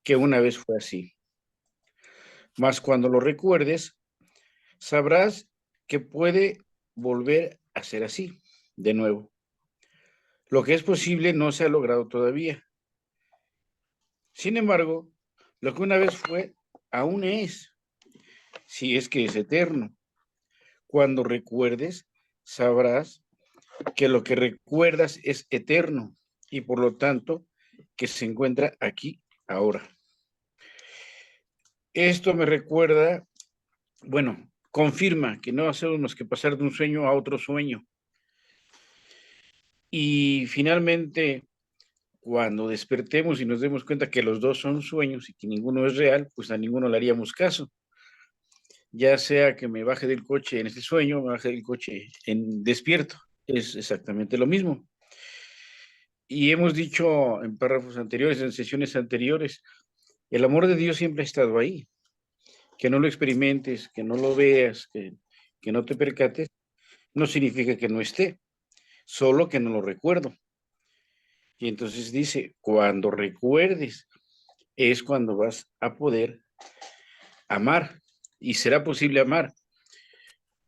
que una vez fue así. Mas cuando lo recuerdes, sabrás que puede volver a ser así, de nuevo. Lo que es posible no se ha logrado todavía. Sin embargo, lo que una vez fue, aún es, si es que es eterno. Cuando recuerdes, sabrás que lo que recuerdas es eterno y por lo tanto que se encuentra aquí ahora. Esto me recuerda, bueno, confirma que no hacemos que pasar de un sueño a otro sueño. Y finalmente, cuando despertemos y nos demos cuenta que los dos son sueños y que ninguno es real, pues a ninguno le haríamos caso. Ya sea que me baje del coche en este sueño, me baje del coche en despierto, es exactamente lo mismo. Y hemos dicho en párrafos anteriores, en sesiones anteriores, el amor de Dios siempre ha estado ahí. Que no lo experimentes, que no lo veas, que no te percates, no significa que no esté, solo que no lo recuerdo. Y entonces dice, cuando recuerdes, es cuando vas a poder amar y será posible amar.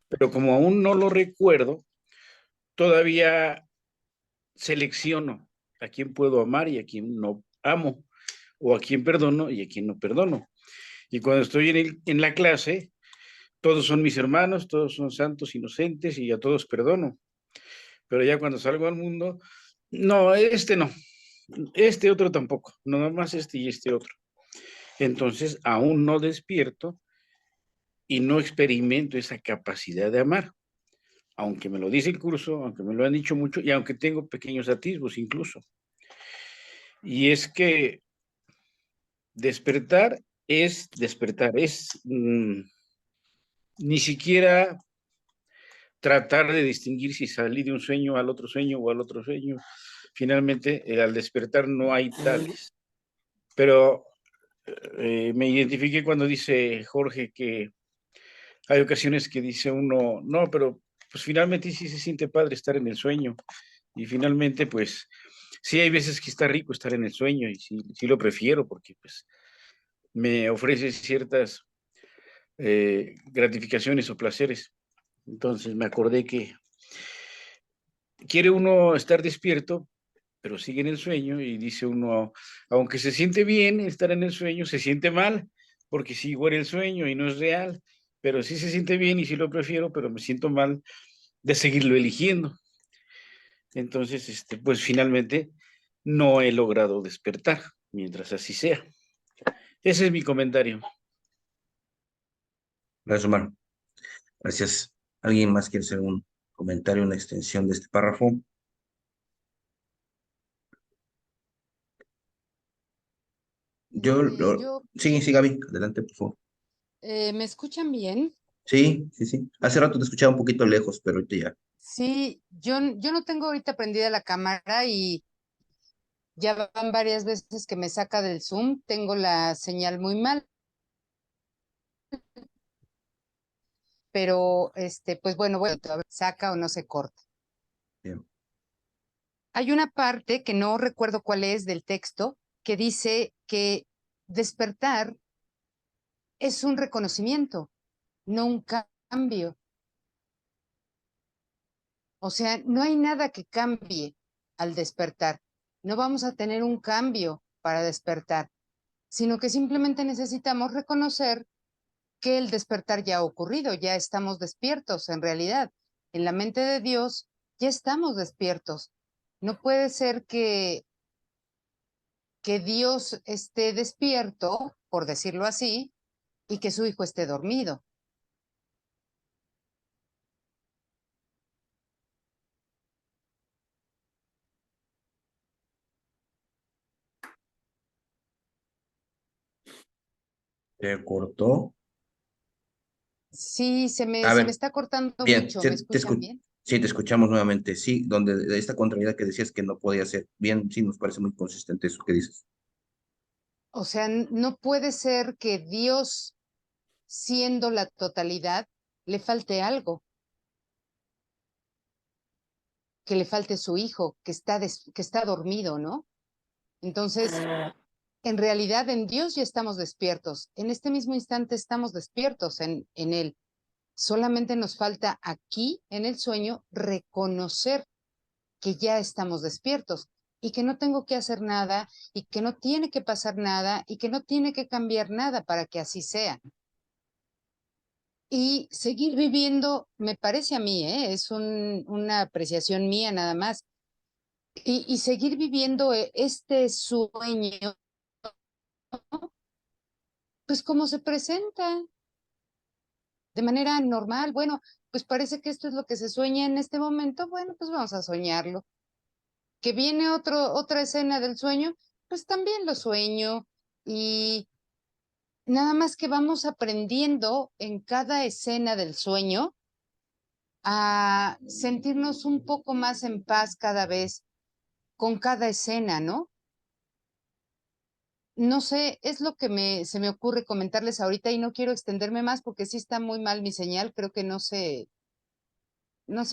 Pero como aún no lo recuerdo, todavía selecciono a quién puedo amar y a quién no amo, o a quién perdono y a quién no perdono. Y cuando estoy en la clase, todos son mis hermanos, todos son santos inocentes y a todos perdono. Pero ya cuando salgo al mundo, no, no, este otro tampoco, nada más este y este otro. Entonces, aún no despierto y no experimento esa capacidad de amar, aunque me lo dice el curso, aunque me lo han dicho mucho y aunque tengo pequeños atisbos incluso. Y es que despertar es despertar, ni siquiera tratar de distinguir si salí de un sueño al otro sueño o al otro sueño. Finalmente, al despertar no hay tales. Pero me identifiqué cuando dice Jorge que hay ocasiones que dice uno, no, pero pues finalmente sí se siente padre estar en el sueño. Y finalmente, pues sí hay veces que está rico estar en el sueño y sí lo prefiero porque pues me ofrece ciertas gratificaciones o placeres. Entonces me acordé que quiere uno estar despierto, pero sigue en el sueño y dice uno, aunque se siente bien estar en el sueño, se siente mal porque sigo en el sueño y no es real, pero sí se siente bien y sí lo prefiero, pero me siento mal de seguirlo eligiendo. Entonces, pues finalmente no he logrado despertar, mientras así sea. Ese es mi comentario. Gracias, Omar. Gracias. ¿Alguien más quiere hacer un comentario, una extensión de este párrafo? Yo, Sí, sí, Gaby, adelante, por favor. ¿me escuchan bien? Sí, sí, sí. Hace rato te escuchaba un poquito lejos, pero ahorita ya. Sí, yo no tengo ahorita prendida la cámara y ya van varias veces que me saca del Zoom, tengo la señal muy mal, pero pues bueno, a ver, saca o no se corta. Bien. Hay una parte que no recuerdo cuál es del texto que dice que despertar es un reconocimiento, no un cambio. O sea, no hay nada que cambie. al despertar. No vamos a tener un cambio para despertar, sino que simplemente necesitamos reconocer que el despertar ya ha ocurrido, ya estamos despiertos en realidad. En la mente de Dios ya estamos despiertos. No puede ser que Dios esté despierto, por decirlo así, y que su hijo esté dormido. ¿Se cortó? Sí, A se me ver, está cortando bien, mucho. ¿Me escuchan bien? sí, te escuchamos nuevamente. Sí, donde de esta contrariedad que decías que no podía ser. Bien, sí, nos parece muy consistente eso que dices. O sea, no puede ser que Dios, siendo la totalidad, le falte algo, que le falte su hijo, que está dormido, ¿no? Entonces, en realidad en Dios ya estamos despiertos. En este mismo instante estamos despiertos en Él. Solamente nos falta aquí, en el sueño, reconocer que ya estamos despiertos y que no tengo que hacer nada y que no tiene que pasar nada y que no tiene que cambiar nada para que así sea. Y seguir viviendo, me parece a mí, es una apreciación mía nada más, y seguir viviendo este sueño, pues como se presenta, de manera normal. Bueno, pues parece que esto es lo que se sueña en este momento, bueno, pues vamos a soñarlo. Que viene otra escena del sueño, pues también lo sueño, y nada más que vamos aprendiendo en cada escena del sueño a sentirnos un poco más en paz cada vez con cada escena, ¿no? No sé, es lo que se me ocurre comentarles ahorita y no quiero extenderme más porque sí está muy mal mi señal, creo que no se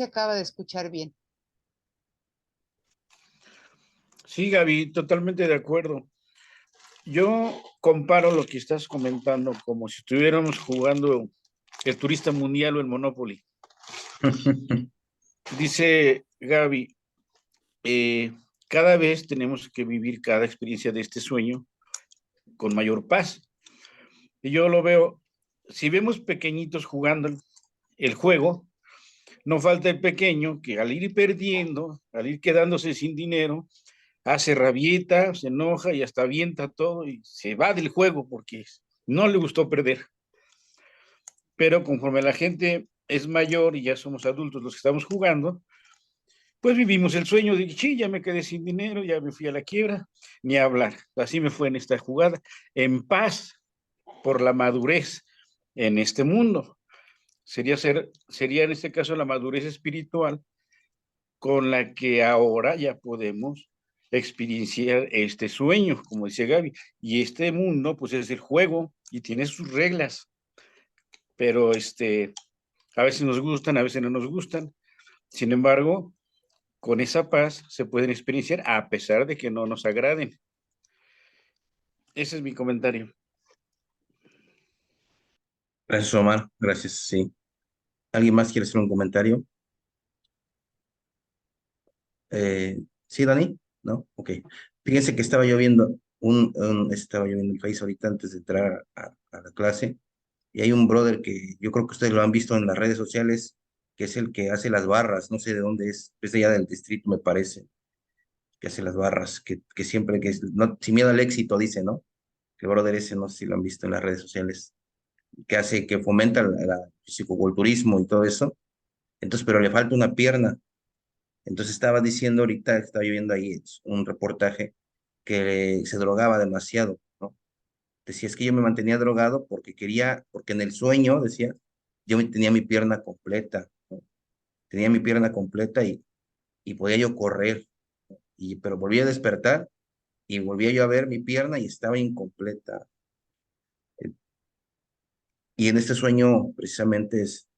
acaba de escuchar bien. Sí, Gaby, totalmente de acuerdo. Yo comparo lo que estás comentando como si estuviéramos jugando el turista mundial o el Monopoly. Dice Gaby, cada vez tenemos que vivir cada experiencia de este sueño con mayor paz. Y yo lo veo, si vemos pequeñitos jugando el juego, no falta el pequeño que al ir perdiendo, al ir quedándose sin dinero, hace rabieta, se enoja y hasta avienta todo y se va del juego porque no le gustó perder. Pero conforme la gente es mayor y ya somos adultos los que estamos jugando, pues vivimos el sueño de, sí, ya me quedé sin dinero, ya me fui a la quiebra, ni hablar. Así me fue en esta jugada, en paz por la madurez en este mundo. Sería en este caso la madurez espiritual con la que ahora ya podemos experienciar este sueño, como dice Gaby. Y este mundo, pues es el juego y tiene sus reglas, pero a veces nos gustan, a veces no nos gustan. Sin embargo, con esa paz se pueden experienciar a pesar de que no nos agraden. Ese es mi comentario. Gracias, Omar. Gracias, sí. ¿Alguien más quiere hacer un comentario? ¿Sí, Dani? ¿No? Ok. Fíjense que estaba yo viendo el Face ahorita antes de entrar a la clase, y hay un brother que yo creo que ustedes lo han visto en las redes sociales, que es el que hace las barras, no sé de dónde es de allá del distrito, me parece, que hace las barras, que siempre no, sin miedo al éxito, dice, ¿no? El brother ese, no sé si lo han visto en las redes sociales, que fomenta el psicoculturismo y todo eso, entonces, pero le falta una pierna. Entonces estaba diciendo ahorita, estaba yo viendo ahí un reportaje que se drogaba demasiado, ¿no? Decía, es que yo me mantenía drogado porque porque en el sueño, decía, tenía mi pierna completa, ¿no? Tenía mi pierna completa y podía yo correr, pero volví a despertar y volvía yo a ver mi pierna y estaba incompleta. Y en este sueño precisamente es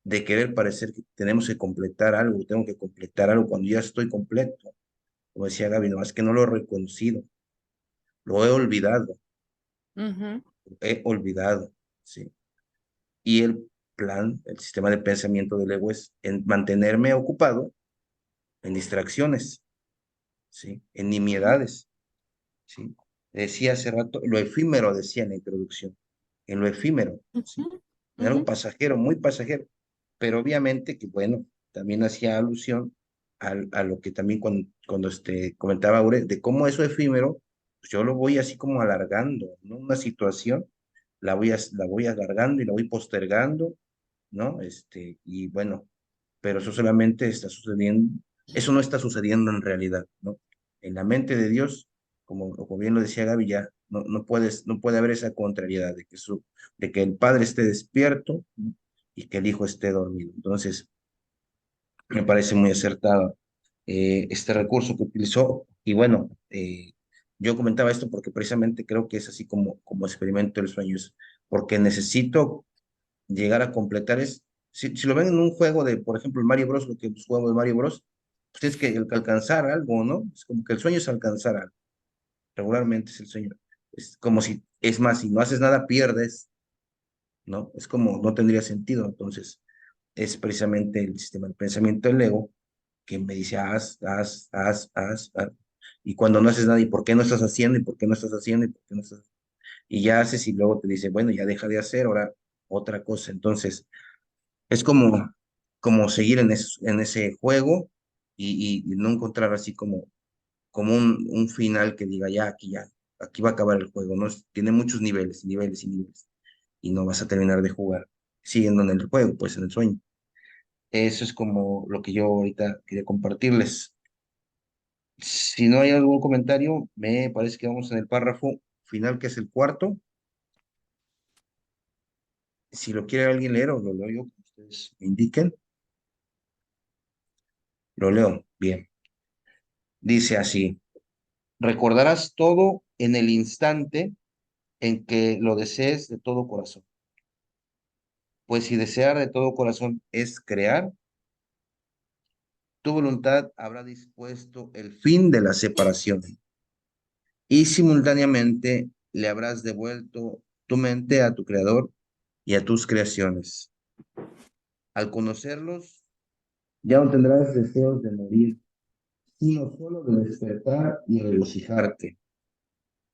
de querer parecer que tenemos que completar algo, tengo que completar algo cuando ya estoy completo. Como decía Gaby, no, es que no lo he reconocido, lo Ujú. he olvidado, ¿sí? Y el sistema de pensamiento del ego es en mantenerme ocupado en distracciones. ¿sí? En nimiedades, ¿sí? Decía hace rato, lo efímero, decía en la introducción, en lo efímero, ¿sí? Ujú, En algo ujú. pasajero, muy pasajero, pero obviamente que, bueno, también hacía alusión a lo que también cuando comentaba Aure, de cómo eso efímero, pues yo lo voy así como alargando, ¿no? Una situación, la voy alargando y la voy postergando, ¿no? Y bueno, pero eso solamente está sucediendo, eso no está sucediendo en realidad, ¿no? En la mente de Dios, como bien lo decía Gaby, ya no puede haber esa contrariedad de que el Padre esté despierto, ¿no? Y que el Hijo esté dormido. Entonces, me parece muy acertado este recurso que utilizó. Y bueno, yo comentaba esto porque precisamente creo que es así como experimento el sueño, es porque necesito llegar a completar si lo ven en un juego de, por ejemplo, el Mario Bros, lo que jugamos de Mario Bros, pues tienes que alcanzar algo, ¿no? Es como que el sueño es alcanzar algo. Regularmente es el sueño. Es como es más, si no haces nada, pierdes, ¿no? Es como, no tendría sentido. Entonces, es precisamente el sistema de pensamiento del ego que me dice, haz. Y cuando no haces nada, ¿y por qué no estás haciendo? ¿Y por qué no estás haciendo? ¿Y por qué no estás? Y ya haces y luego te dice, bueno, ya deja de hacer, ahora otra cosa. Entonces, es como seguir en ese juego y no encontrar así como un final que diga, aquí va a acabar el juego, ¿no? Tiene muchos niveles, niveles y niveles, y no vas a terminar de jugar siguiendo en el juego, pues en el sueño. Eso es como lo que yo ahorita quería compartirles. Si no hay algún comentario, me parece que vamos en el párrafo final, que es el cuarto. Si lo quiere alguien leer o lo leo yo, como ustedes me indiquen. Lo leo, bien. Dice así. Recordarás todo en el instante en que lo desees de todo corazón. Pues si desear de todo corazón es crear, tu voluntad habrá dispuesto el fin de la separación y simultáneamente le habrás devuelto tu mente a tu creador y a tus creaciones. Al conocerlos, ya no tendrás deseos de morir, sino solo de despertar y regocijarte.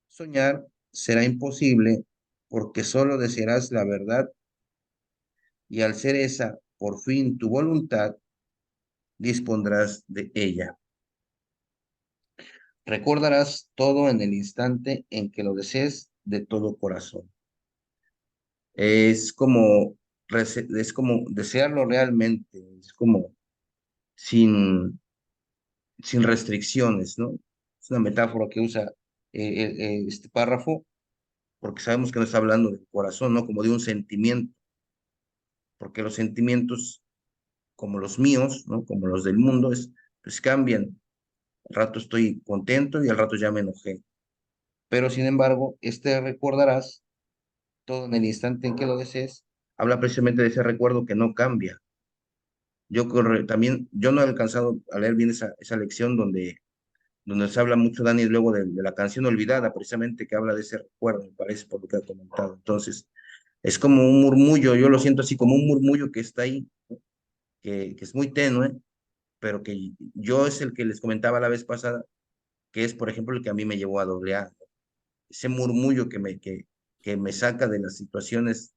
Soñar será imposible porque solo desearás la verdad y al ser esa por fin tu voluntad, dispondrás de ella. Recordarás todo en el instante en que lo desees de todo corazón. Es como, es como desearlo realmente, es como sin, sin restricciones, ¿no? Es una metáfora que usa este párrafo porque sabemos que no está hablando del corazón, ¿no? Como de un sentimiento, porque los sentimientos como los míos, ¿no? Como los del mundo, pues cambian. Al rato estoy contento y al rato ya me enojé. Pero sin embargo, recordarás todo en el instante en que lo desees, habla precisamente de ese recuerdo que no cambia. También, yo no he alcanzado a leer bien esa lección donde se habla mucho, Dani, luego de la canción Olvidada, precisamente que habla de ese recuerdo, me parece, por lo que ha comentado. Entonces, es como un murmullo, yo lo siento así como un murmullo que está ahí, ¿no? Que es muy tenue, pero que yo es el que les comentaba la vez pasada, que es, por ejemplo, el que a mí me llevó a doble A, ¿no? Ese murmullo que me saca de las situaciones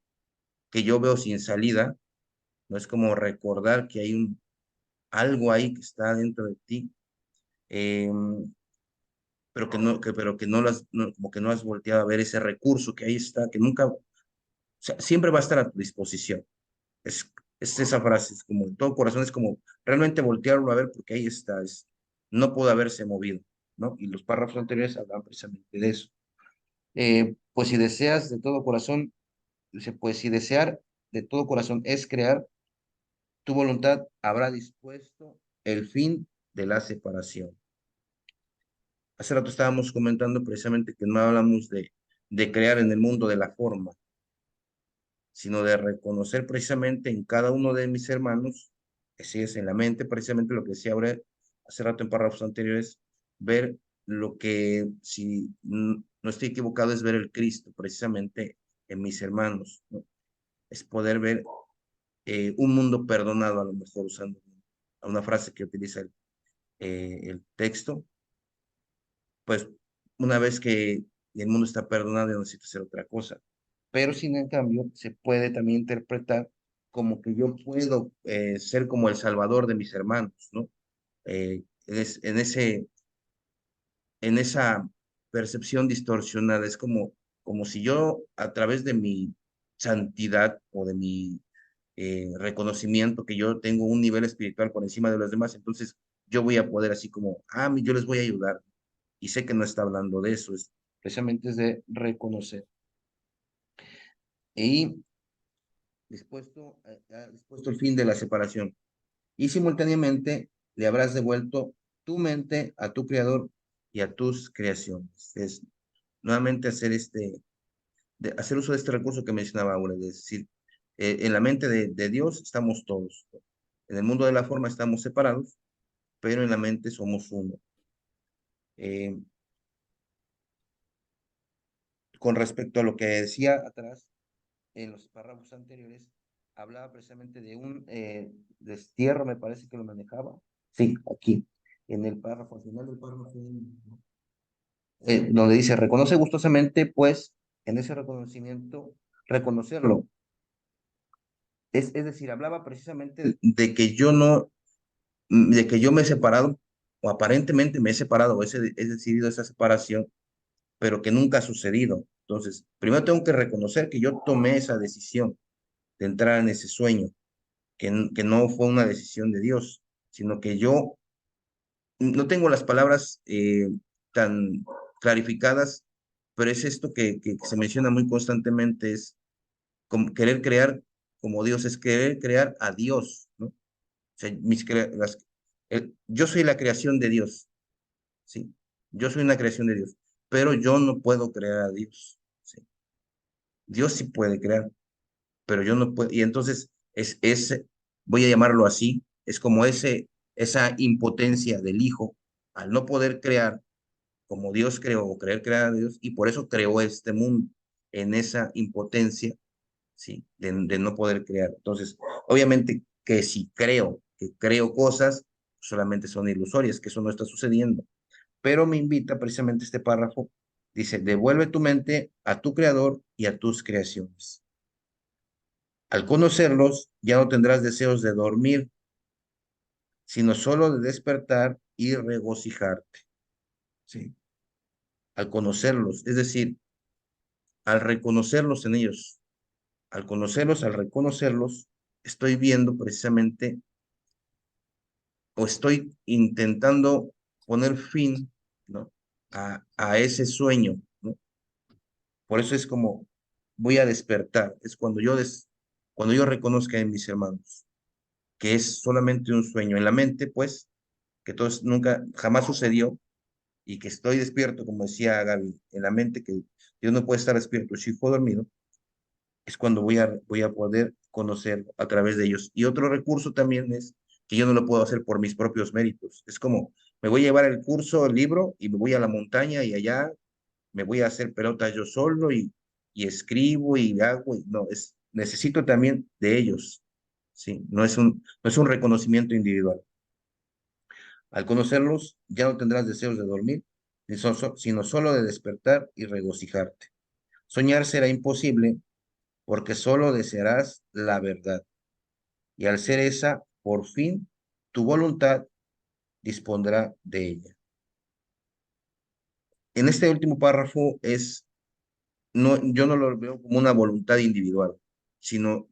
que yo veo sin salida, no es como recordar que hay algo ahí que está dentro de ti, eh, pero que no, como que no has volteado a ver ese recurso que ahí está, que nunca, o sea, siempre va a estar a tu disposición. Es, es esa frase, es como, todo corazón es como realmente voltearlo a ver porque ahí está, no puede haberse movido, ¿no? Y los párrafos anteriores hablan precisamente de eso. Pues si deseas de todo corazón, dice, pues si desear de todo corazón es crear, tu voluntad habrá dispuesto el fin de la separación. Hace rato estábamos comentando precisamente que no hablamos de crear en el mundo de la forma, sino de reconocer precisamente en cada uno de mis hermanos, así es, en la mente, precisamente lo que decía ahora, hace rato en párrafos anteriores, ver lo que, si no estoy equivocado, es ver el Cristo precisamente en mis hermanos, ¿no? Es poder ver un mundo perdonado, a lo mejor usando una frase que utiliza el texto, pues una vez que el mundo está perdonado, ya no necesito hacer otra cosa. Pero sin en cambio, se puede también interpretar como que yo puedo ser como el salvador de mis hermanos, ¿no? En esa percepción distorsionada, es como si yo a través de mi santidad o de mi reconocimiento que yo tengo un nivel espiritual por encima de los demás, entonces yo voy a poder así como, yo les voy a ayudar. Y sé que no está hablando de eso, es precisamente es de reconocer. Y dispuesto el fin de la separación. Y simultáneamente le habrás devuelto tu mente a tu creador y a tus creaciones. Es nuevamente hacer uso de este recurso que mencionaba ahora, es decir, en la mente de Dios estamos todos. En el mundo de la forma estamos separados, pero en la mente somos uno. Con respecto a lo que decía atrás, en los párrafos anteriores, hablaba precisamente de un destierro, me parece que lo manejaba. Sí, aquí, en el párrafo, al final del párrafo, donde dice, reconoce gustosamente, pues, en ese reconocimiento, reconocerlo. Es decir, hablaba precisamente de que yo no, de que yo me he separado, o aparentemente me he separado, o he decidido esa separación, pero que nunca ha sucedido. Entonces, primero tengo que reconocer que yo tomé esa decisión de entrar en ese sueño, que no fue una decisión de Dios, sino que yo no tengo las palabras tan clarificadas, pero es esto que se menciona muy constantemente, es como querer crear como Dios, es querer crear a Dios, ¿no? O sea, yo soy la creación de Dios, ¿sí? Yo soy una creación de Dios, pero yo no puedo crear a Dios, ¿sí? Dios sí puede crear, pero yo no puedo, y entonces voy a llamarlo así, es como esa impotencia del hijo al no poder crear como Dios creó o querer crear a Dios, y por eso creó este mundo en esa impotencia, ¿sí? De no poder crear. Entonces, obviamente que si que creo cosas, solamente son ilusorias, que eso no está sucediendo, pero me invita precisamente este párrafo, dice, devuelve tu mente a tu creador y a tus creaciones. Al conocerlos, ya no tendrás deseos de dormir, sino solo de despertar y regocijarte, ¿sí? Al conocerlos, es decir, al reconocerlos en ellos, al reconocerlos, estoy viendo precisamente o estoy intentando poner fin, ¿no? a ese sueño, ¿no? Por eso es como voy a despertar, es cuando yo reconozca en mis hermanos que es solamente un sueño en la mente, pues, que todo nunca, jamás sucedió, y que estoy despierto, como decía Gaby, en la mente, que Dios no puede estar despierto si fue dormido, es cuando voy a poder conocer a través de ellos. Y otro recurso también es que yo no lo puedo hacer por mis propios méritos. Es como, me voy a llevar el curso, el libro, y me voy a la montaña y allá me voy a hacer pelota yo solo y escribo y hago. No, necesito también de ellos. Sí, no es un reconocimiento individual. Al conocerlos, ya no tendrás deseos de dormir, sino solo de despertar y regocijarte. Soñar será imposible porque solo desearás la verdad. Y al ser esa, por fin, tu voluntad dispondrá de ella. En este último párrafo yo no lo veo como una voluntad individual, sino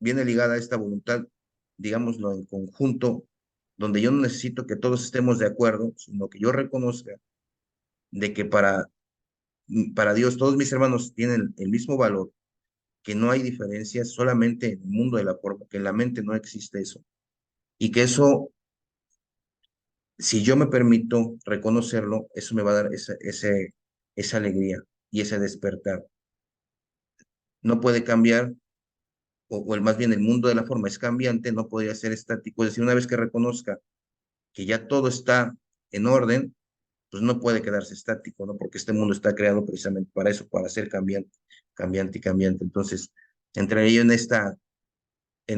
viene ligada a esta voluntad, digámoslo en conjunto, donde yo no necesito que todos estemos de acuerdo, sino que yo reconozca de que para Dios todos mis hermanos tienen el mismo valor, que no hay diferencias solamente en el mundo de la forma, que en la mente no existe eso. Y que eso, si yo me permito reconocerlo, eso me va a dar esa alegría y ese despertar. No puede cambiar, más bien el mundo de la forma es cambiante, no podría ser estático. Es decir, una vez que reconozca que ya todo está en orden, pues no puede quedarse estático, ¿no? Porque este mundo está creado precisamente para eso, para ser cambiante, cambiante y cambiante. Entonces, entraría yo en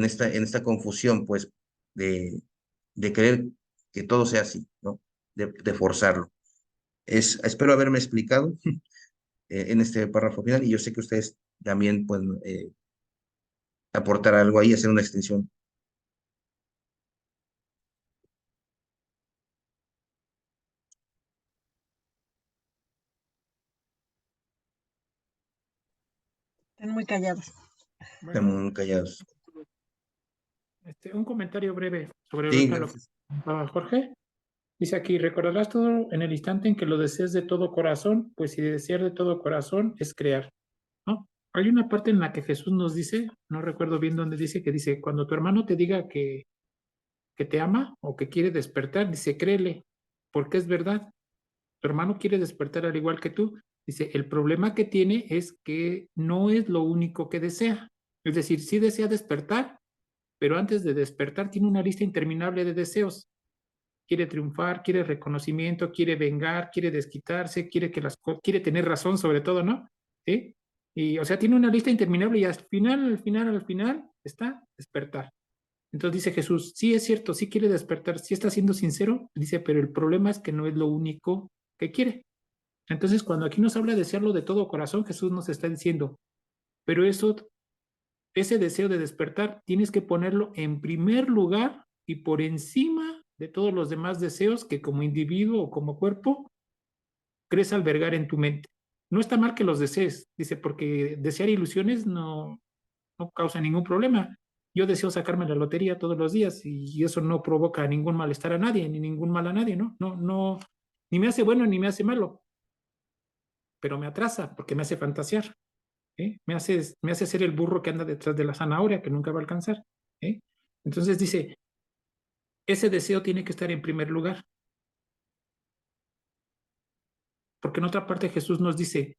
esta confusión, pues, de querer que todo sea así, ¿no? De forzarlo. Espero haberme explicado en este párrafo final y yo sé que ustedes también pueden aportar algo ahí, hacer una extensión. Están muy callados. Bueno, Están muy callados. un comentario breve sobre Sí, ahorita lo que comentaba Jorge. Dice aquí, recordarás todo en el instante en que lo desees de todo corazón, pues si desear de todo corazón es crear, ¿no? Hay una parte en la que Jesús nos dice, no recuerdo bien dónde dice, que dice, cuando tu hermano te diga que te ama o que quiere despertar, dice, créele, porque es verdad. Tu hermano quiere despertar al igual que tú. Dice, el problema que tiene es que no es lo único que desea. Es decir, sí desea despertar, pero antes de despertar tiene una lista interminable de deseos. Quiere triunfar, quiere reconocimiento, quiere vengar, quiere desquitarse, quiere tener razón sobre todo, ¿no? ¿Sí? Y, o sea, tiene una lista interminable y al final está despertar. Entonces dice Jesús, sí es cierto, sí quiere despertar, sí está siendo sincero, dice, pero el problema es que no es lo único que quiere. Entonces, cuando aquí nos habla de desearlo de todo corazón, Jesús nos está diciendo, pero ese deseo de despertar, tienes que ponerlo en primer lugar y por encima de todos los demás deseos que como individuo o como cuerpo crees albergar en tu mente. No está mal que los desees, dice, porque desear ilusiones no causa ningún problema. Yo deseo sacarme la lotería todos los días y eso no provoca ningún malestar a nadie, ni ningún mal a nadie, ¿no? No, ni me hace bueno ni me hace malo, pero me atrasa porque me hace fantasear. ¿Eh? Me hace ser el burro que anda detrás de la zanahoria que nunca va a alcanzar. ¿Eh? Entonces dice, ese deseo tiene que estar en primer lugar. Porque en otra parte Jesús nos dice,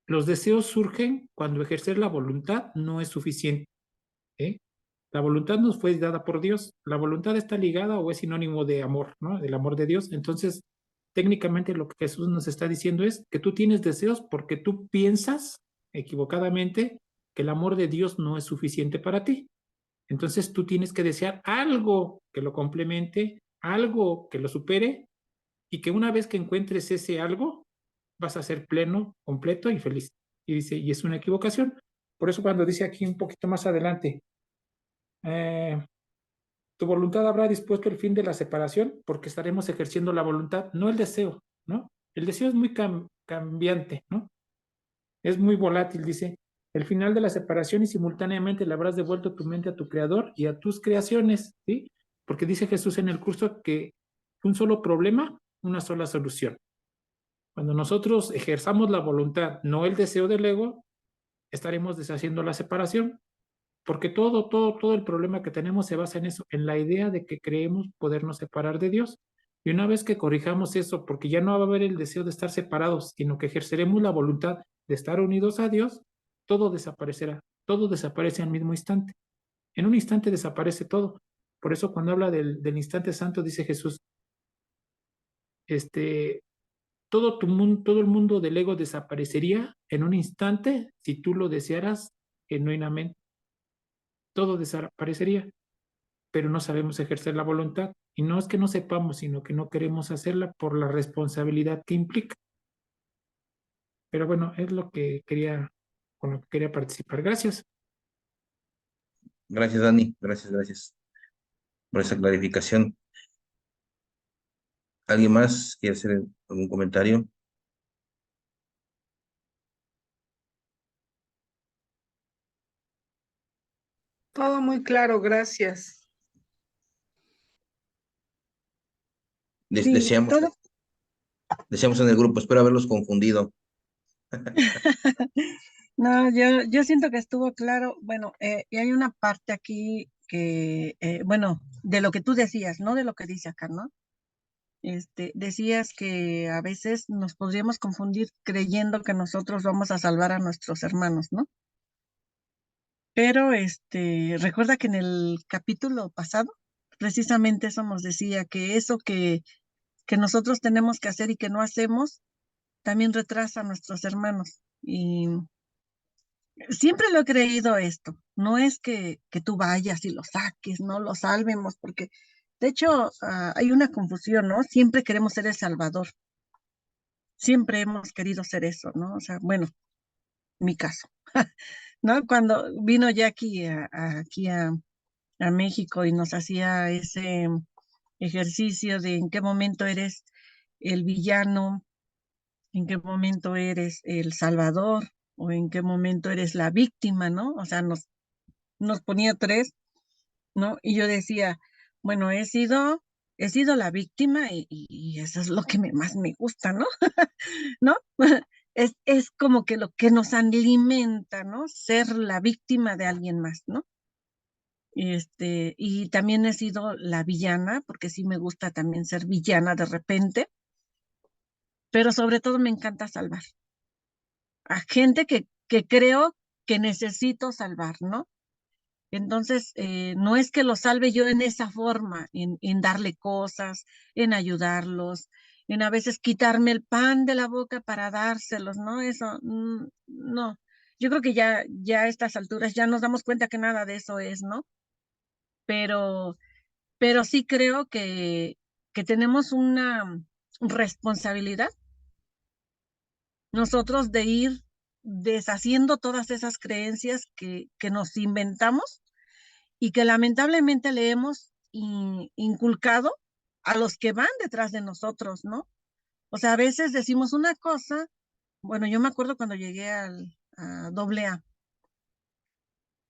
los deseos surgen cuando ejercer la voluntad no es suficiente. ¿Eh? La voluntad nos fue dada por Dios. La voluntad está ligada o es sinónimo de amor, ¿no? Del amor de Dios. Entonces, técnicamente lo que Jesús nos está diciendo es que tú tienes deseos porque tú piensas equivocadamente que el amor de Dios no es suficiente para ti. Entonces tú tienes que desear algo que lo complemente, algo que lo supere y que una vez que encuentres ese algo, vas a ser pleno, completo y feliz. Y dice, y es una equivocación. Por eso cuando dice aquí un poquito más adelante, tu voluntad habrá dispuesto el fin de la separación porque estaremos ejerciendo la voluntad, no el deseo, ¿no? El deseo es muy cambiante, ¿no? Es muy volátil, dice. El final de la separación y simultáneamente le habrás devuelto tu mente a tu creador y a tus creaciones, ¿sí? Porque dice Jesús en el curso que un solo problema, una sola solución. Cuando nosotros ejerzamos la voluntad, no el deseo del ego, estaremos deshaciendo la separación, porque todo el problema que tenemos se basa en eso, en la idea de que creemos podernos separar de Dios. Y una vez que corrijamos eso, porque ya no va a haber el deseo de estar separados, sino que ejerceremos la voluntad de estar unidos a Dios, todo desaparecerá, todo desaparece al mismo instante. En un instante desaparece todo. Por eso cuando habla del instante santo, dice Jesús, todo el mundo del ego desaparecería en un instante si tú lo desearas genuinamente. Todo desaparecería, pero no sabemos ejercer la voluntad. Y no es que no sepamos, sino que no queremos hacerla por la responsabilidad que implica. Pero bueno, es con lo que quería participar. Gracias. Gracias, Dani. Gracias por esa clarificación. ¿Alguien más quiere hacer algún comentario? Todo muy claro, gracias. Sí, Deseamos, todo. deseamos en el grupo, espero haberlos confundido. No, yo siento que estuvo claro. Bueno, y hay una parte aquí que, bueno, de lo que tú decías, no de lo que dice acá, ¿no? Decías que a veces nos podríamos confundir creyendo que nosotros vamos a salvar a nuestros hermanos, ¿no? Pero recuerda que en el capítulo pasado, precisamente eso nos decía que eso que nosotros tenemos que hacer y que no hacemos, también retrasa a nuestros hermanos. Y siempre lo he creído esto. No es que tú vayas y lo saques, no lo salvemos, porque de hecho hay una confusión, ¿no? Siempre queremos ser el salvador. siempre hemos querido ser eso, ¿no? O sea, bueno, mi caso, ¿no? Cuando vino Jackie aquí a México y nos hacía ese ejercicio de en qué momento eres el villano, en qué momento eres el salvador o en qué momento eres la víctima, ¿no? O sea, nos ponía tres, ¿no? Y yo decía, bueno, he sido la víctima y eso es lo que más me gusta, ¿no? ¿No? Es como que lo que nos alimenta, ¿no? Ser la víctima de alguien más, ¿no? Y también he sido la villana, porque sí me gusta también ser villana de repente, pero sobre todo me encanta salvar a gente que creo que necesito salvar, ¿no? Entonces, no es que lo salve yo en esa forma, en darle cosas, en ayudarlos, en a veces quitarme el pan de la boca para dárselos, ¿no? Eso, no. Yo creo que ya a estas alturas ya nos damos cuenta que nada de eso es, ¿no? Pero, pero sí creo que tenemos una responsabilidad nosotros de ir deshaciendo todas esas creencias que nos inventamos y que lamentablemente le hemos inculcado a los que van detrás de nosotros, ¿no? O sea, a veces decimos una cosa, bueno, yo me acuerdo cuando llegué a AA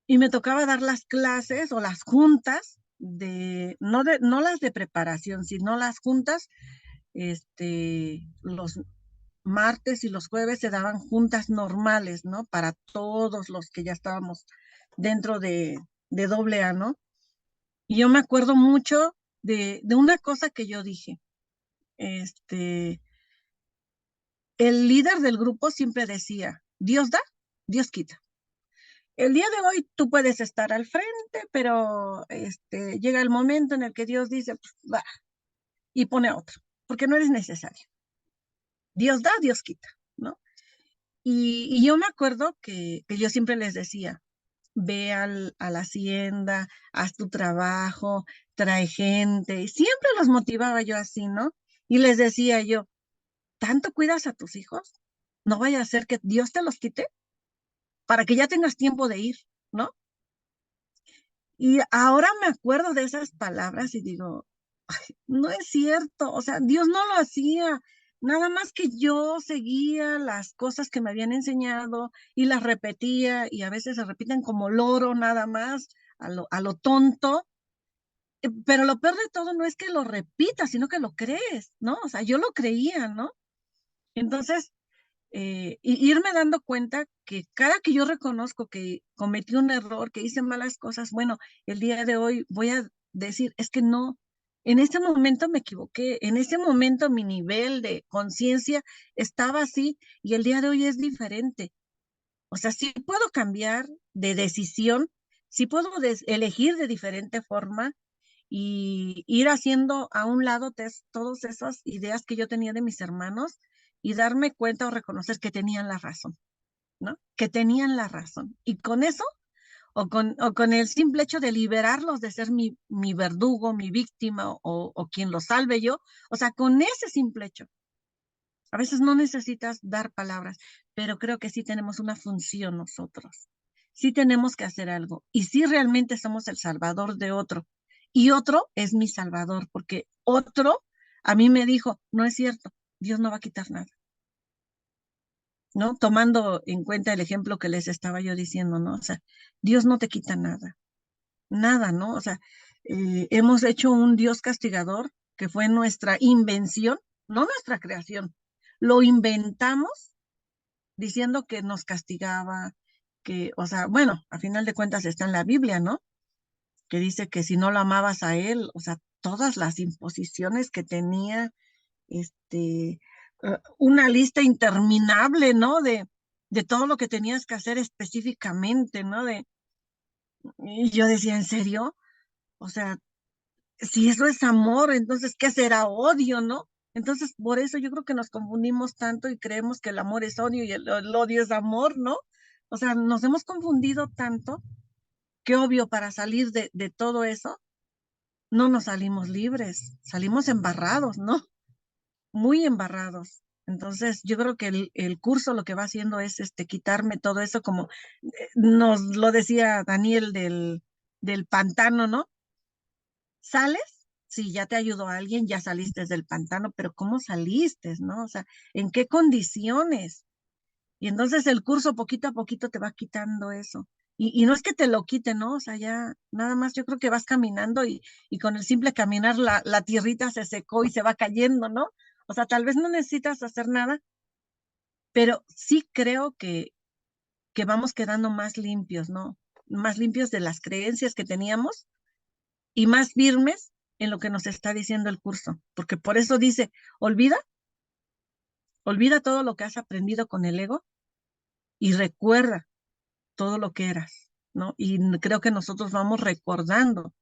y me tocaba dar las clases o las juntas no las de preparación, sino las juntas, los martes y los jueves se daban juntas normales, ¿no? Para todos los que ya estábamos dentro de AA, ¿no? Y yo me acuerdo mucho de una cosa que yo dije. El líder del grupo siempre decía, Dios da, Dios quita. El día de hoy tú puedes estar al frente, pero llega el momento en el que Dios dice, pues, va, y pone a otro, porque no eres necesario. Dios da, Dios quita, ¿no? Y yo me acuerdo que yo siempre les decía, ve a la hacienda, haz tu trabajo, trae gente, y siempre los motivaba yo así, ¿no? Y les decía yo, ¿tanto cuidas a tus hijos? No vaya a ser que Dios te los quite para que ya tengas tiempo de ir, ¿no? Y ahora me acuerdo de esas palabras y digo, ay, no es cierto, o sea, Dios no lo hacía, nada más que yo seguía las cosas que me habían enseñado y las repetía y a veces se repiten como loro nada más, a lo tonto, pero lo peor de todo no es que lo repitas, sino que lo crees, ¿no? O sea, yo lo creía, ¿no? Entonces, y irme dando cuenta que cada que yo reconozco que cometí un error, que hice malas cosas, bueno, el día de hoy voy a decir, es que no, en ese momento me equivoqué, en ese momento mi nivel de conciencia estaba así y el día de hoy es diferente. O sea, sí puedo cambiar de decisión, sí puedo elegir de diferente forma y ir haciendo a un lado todas esas ideas que yo tenía de mis hermanos y darme cuenta o reconocer que tenían la razón, ¿no? Que tenían la razón. Y con eso, o con el simple hecho de liberarlos de ser mi verdugo, mi víctima o quien los salve yo, o sea, con ese simple hecho. A veces no necesitas dar palabras, pero creo que sí tenemos una función nosotros. Sí tenemos que hacer algo. Y sí realmente somos el salvador de otro. Y otro es mi salvador, porque otro a mí me dijo, no es cierto, Dios no va a quitar nada. ¿No? Tomando en cuenta el ejemplo que les estaba yo diciendo, ¿no? O sea, Dios no te quita nada, nada, ¿no? O sea, hemos hecho un Dios castigador que fue nuestra invención, no nuestra creación. Lo inventamos diciendo que nos castigaba, que, o sea, bueno, a final de cuentas está en la Biblia, ¿no? Que dice que si no lo amabas a él, o sea, todas las imposiciones que tenía, una lista interminable, ¿no? De todo lo que tenías que hacer específicamente, ¿no? Y yo decía, ¿en serio? O sea, si eso es amor, entonces, ¿qué será odio, no? Entonces, por eso yo creo que nos confundimos tanto y creemos que el amor es odio y el odio es amor, ¿no? O sea, nos hemos confundido tanto que obvio para salir de todo eso, no nos salimos libres, salimos embarrados, ¿no? Muy embarrados. Entonces, yo creo que el curso lo que va haciendo es quitarme todo eso, como nos lo decía Daniel del pantano, ¿no? ¿Sales? Sí, ya te ayudó alguien, ya saliste del pantano, pero ¿cómo saliste, no? O sea, ¿en qué condiciones? Y entonces el curso poquito a poquito te va quitando eso. Y no es que te lo quite, ¿no? O sea, ya nada más yo creo que vas caminando y con el simple caminar la tierrita se secó y se va cayendo, ¿no? O sea, tal vez no necesitas hacer nada, pero sí creo que vamos quedando más limpios, ¿no? Más limpios de las creencias que teníamos y más firmes en lo que nos está diciendo el curso, porque por eso dice, olvida todo lo que has aprendido con el ego y recuerda todo lo que eras, ¿no? Y creo que nosotros vamos recordando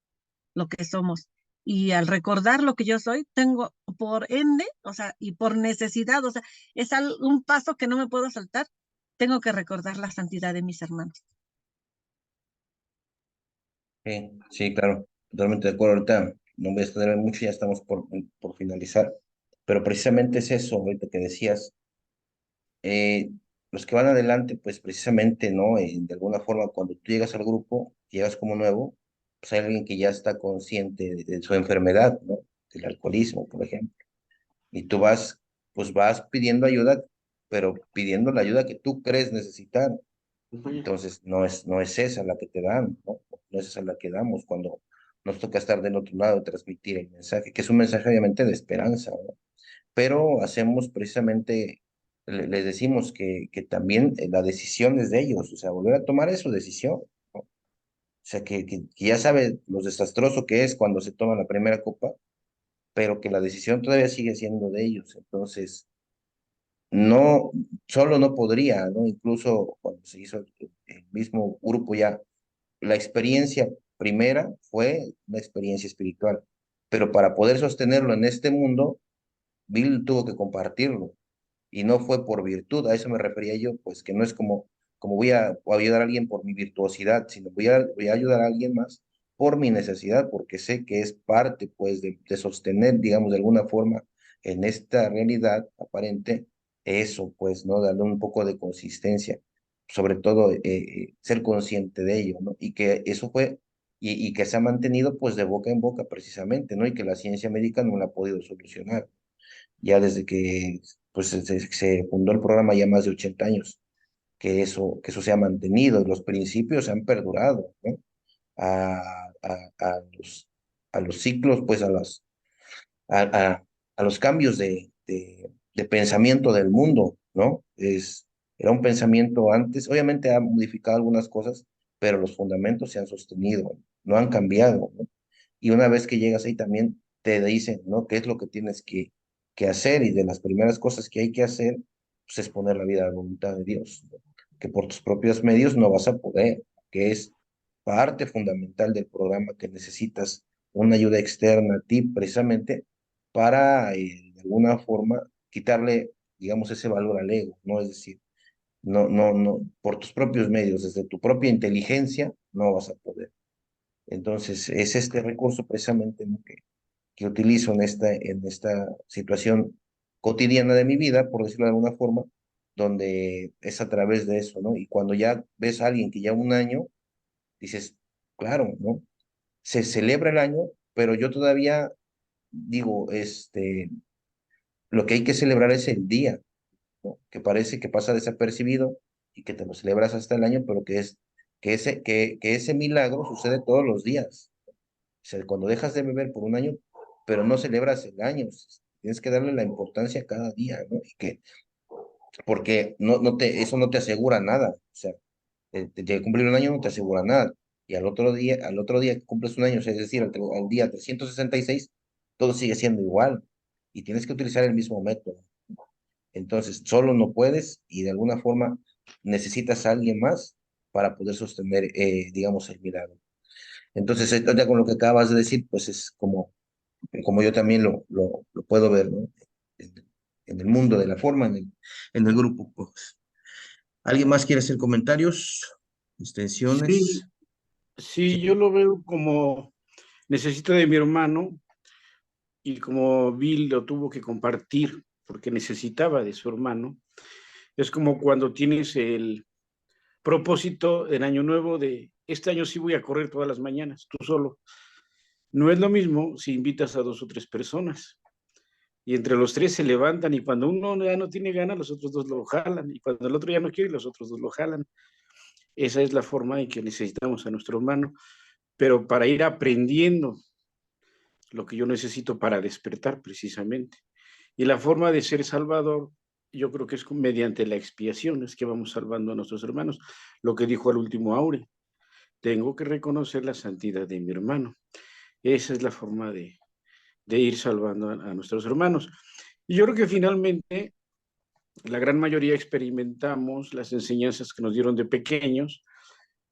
lo que somos. Y al recordar lo que yo soy, tengo por ende, o sea, y por necesidad, o sea, es un paso que no me puedo saltar, tengo que recordar la santidad de mis hermanos. Sí, sí, claro, totalmente de acuerdo. Ahorita no voy a extender mucho, ya estamos por finalizar, pero precisamente es eso, ahorita que decías, eh, los que van adelante, pues precisamente, ¿no? De alguna forma, cuando tú llegas al grupo, llegas como nuevo, pues hay alguien que ya está consciente de su enfermedad, ¿no? Del alcoholismo, por ejemplo. Y tú vas, pues vas pidiendo ayuda, pero pidiendo la ayuda que tú crees necesitar. Entonces, no es esa la que te dan, ¿no? No es esa la que damos cuando nos toca estar del otro lado y transmitir el mensaje, que es un mensaje obviamente de esperanza, ¿no? Pero hacemos precisamente, les decimos que también la decisión es de ellos, o sea, volver a tomar es su decisión, ¿no? O sea, que ya sabe lo desastroso que es cuando se toma la primera copa, pero que la decisión todavía sigue siendo de ellos. Entonces, no, solo no podría, ¿no? Incluso cuando se hizo el mismo grupo ya, la experiencia primera fue una experiencia espiritual, pero para poder sostenerlo en este mundo, Bill tuvo que compartirlo y no fue por virtud, a eso me refería yo, pues que no es como voy a ayudar a alguien por mi virtuosidad, sino voy a ayudar a alguien más por mi necesidad, porque sé que es parte, pues, de sostener, digamos, de alguna forma en esta realidad aparente, eso, pues, ¿no? Darle un poco de consistencia, sobre todo ser consciente de ello, ¿no? Y que eso fue, y que se ha mantenido, pues, de boca en boca precisamente, ¿no? Y que la ciencia médica no la ha podido solucionar ya desde que pues, se fundó el programa ya más de 80 años, que eso se ha mantenido y los principios han perdurado, ¿no? A, a los ciclos, pues a, a, a los cambios de pensamiento del mundo, ¿no? Era un pensamiento antes, obviamente ha modificado algunas cosas, pero los fundamentos se han sostenido, no han cambiado, ¿no? Y una vez que llegas ahí también te dicen, ¿no? ¿Qué es lo que tienes que hacer? Y de las primeras cosas que hay que hacer, pues es poner la vida a la voluntad de Dios, ¿no? Que por tus propios medios no vas a poder, que es parte fundamental del programa que necesitas una ayuda externa a ti precisamente para, de alguna forma, quitarle, digamos, ese valor al ego, ¿no? Es decir, no, por tus propios medios, desde tu propia inteligencia, no vas a poder. Entonces, es este recurso precisamente, ¿no? que utilizo en esta situación cotidiana de mi vida, por decirlo de alguna forma, donde es a través de eso, ¿no? Y cuando ya ves a alguien que lleva un año, dices, claro, ¿no? Se celebra el año, pero yo todavía digo, lo que hay que celebrar es el día, ¿no? Que parece que pasa desapercibido y que te lo celebras hasta el año, pero que ese milagro sucede todos los días. O sea, cuando dejas de beber por un año, pero no celebras el año, tienes que darle la importancia cada día, ¿no? Porque eso no te asegura nada. O sea, de cumplir un año no te asegura nada. Y al otro día que cumples un año, es decir, al día 366, todo sigue siendo igual. Y tienes que utilizar el mismo método. Entonces, solo no puedes y de alguna forma necesitas a alguien más para poder sostener, digamos, el milagro. Entonces, ya con lo que acabas de decir, pues es como yo también lo puedo ver, ¿no? En, en el mundo de la forma, en el grupo, pues. ¿Alguien más quiere hacer comentarios? Sí, ¿Extensiones? sí, Sí, yo lo veo como necesito de mi hermano y como Bill lo tuvo que compartir porque necesitaba de su hermano. Es como cuando tienes el propósito en Año Nuevo de este año sí voy a correr todas las mañanas, tú solo. No es lo mismo si invitas a 2 o 3 personas y entre los 3 se levantan y cuando uno ya no tiene ganas, los otros 2 lo jalan y cuando el otro ya no quiere, los otros 2 lo jalan. Esa es la forma en que necesitamos a nuestro hermano, pero para ir aprendiendo lo que yo necesito para despertar precisamente. Y la forma de ser salvador, yo creo que es mediante la expiación, es que vamos salvando a nuestros hermanos. Lo que dijo al último Aure, tengo que reconocer la santidad de mi hermano. Esa es la forma de ir salvando a nuestros hermanos. Y yo creo que finalmente la gran mayoría experimentamos las enseñanzas que nos dieron de pequeños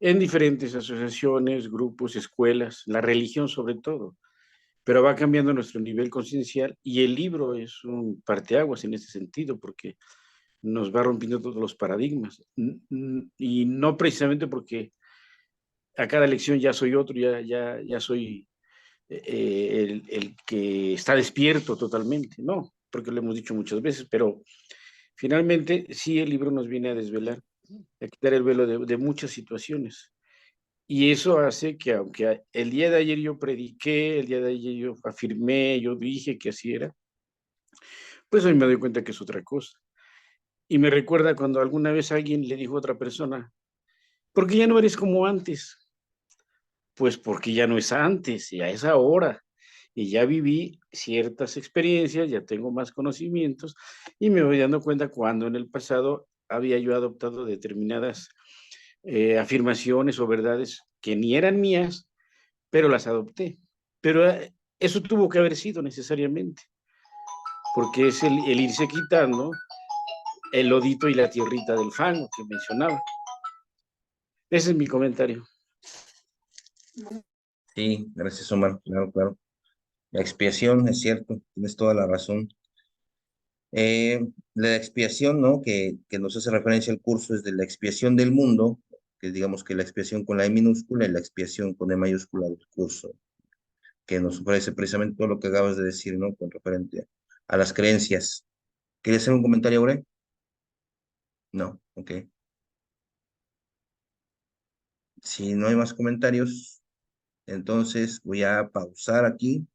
en diferentes asociaciones, grupos, escuelas, la religión sobre todo, pero va cambiando nuestro nivel conciencial y el libro es un parteaguas en ese sentido porque nos va rompiendo todos los paradigmas y no precisamente porque a cada lección ya soy otro, ya soy el que está despierto totalmente, no, porque lo hemos dicho muchas veces, pero finalmente sí el libro nos viene a desvelar, a quitar el velo de muchas situaciones. Y eso hace que aunque el día de ayer yo prediqué, el día de ayer yo afirmé, yo dije que así era, pues hoy me doy cuenta que es otra cosa. Y me recuerda cuando alguna vez alguien le dijo a otra persona, ¿por qué ya no eres como antes? Pues porque ya no es antes, ya es ahora. Y ya viví ciertas experiencias, ya tengo más conocimientos y me voy dando cuenta cuando en el pasado había yo adoptado determinadas afirmaciones o verdades que ni eran mías, pero las adopté. Pero eso tuvo que haber sido necesariamente, porque es el irse quitando el lodito y la tierrita del fango que mencionaba. Ese es mi comentario. Sí, gracias, Omar. Claro, claro. La expiación, es cierto, tienes toda la razón. La expiación, ¿no? Que nos hace referencia al curso es de la expiación del mundo, que digamos que la expiación con la E minúscula y la expiación con E mayúscula del curso, que nos ofrece precisamente todo lo que acabas de decir, ¿no? Con referente a las creencias. ¿Quieres hacer un comentario, Aure? No, ok. Si no hay más comentarios, entonces voy a pausar aquí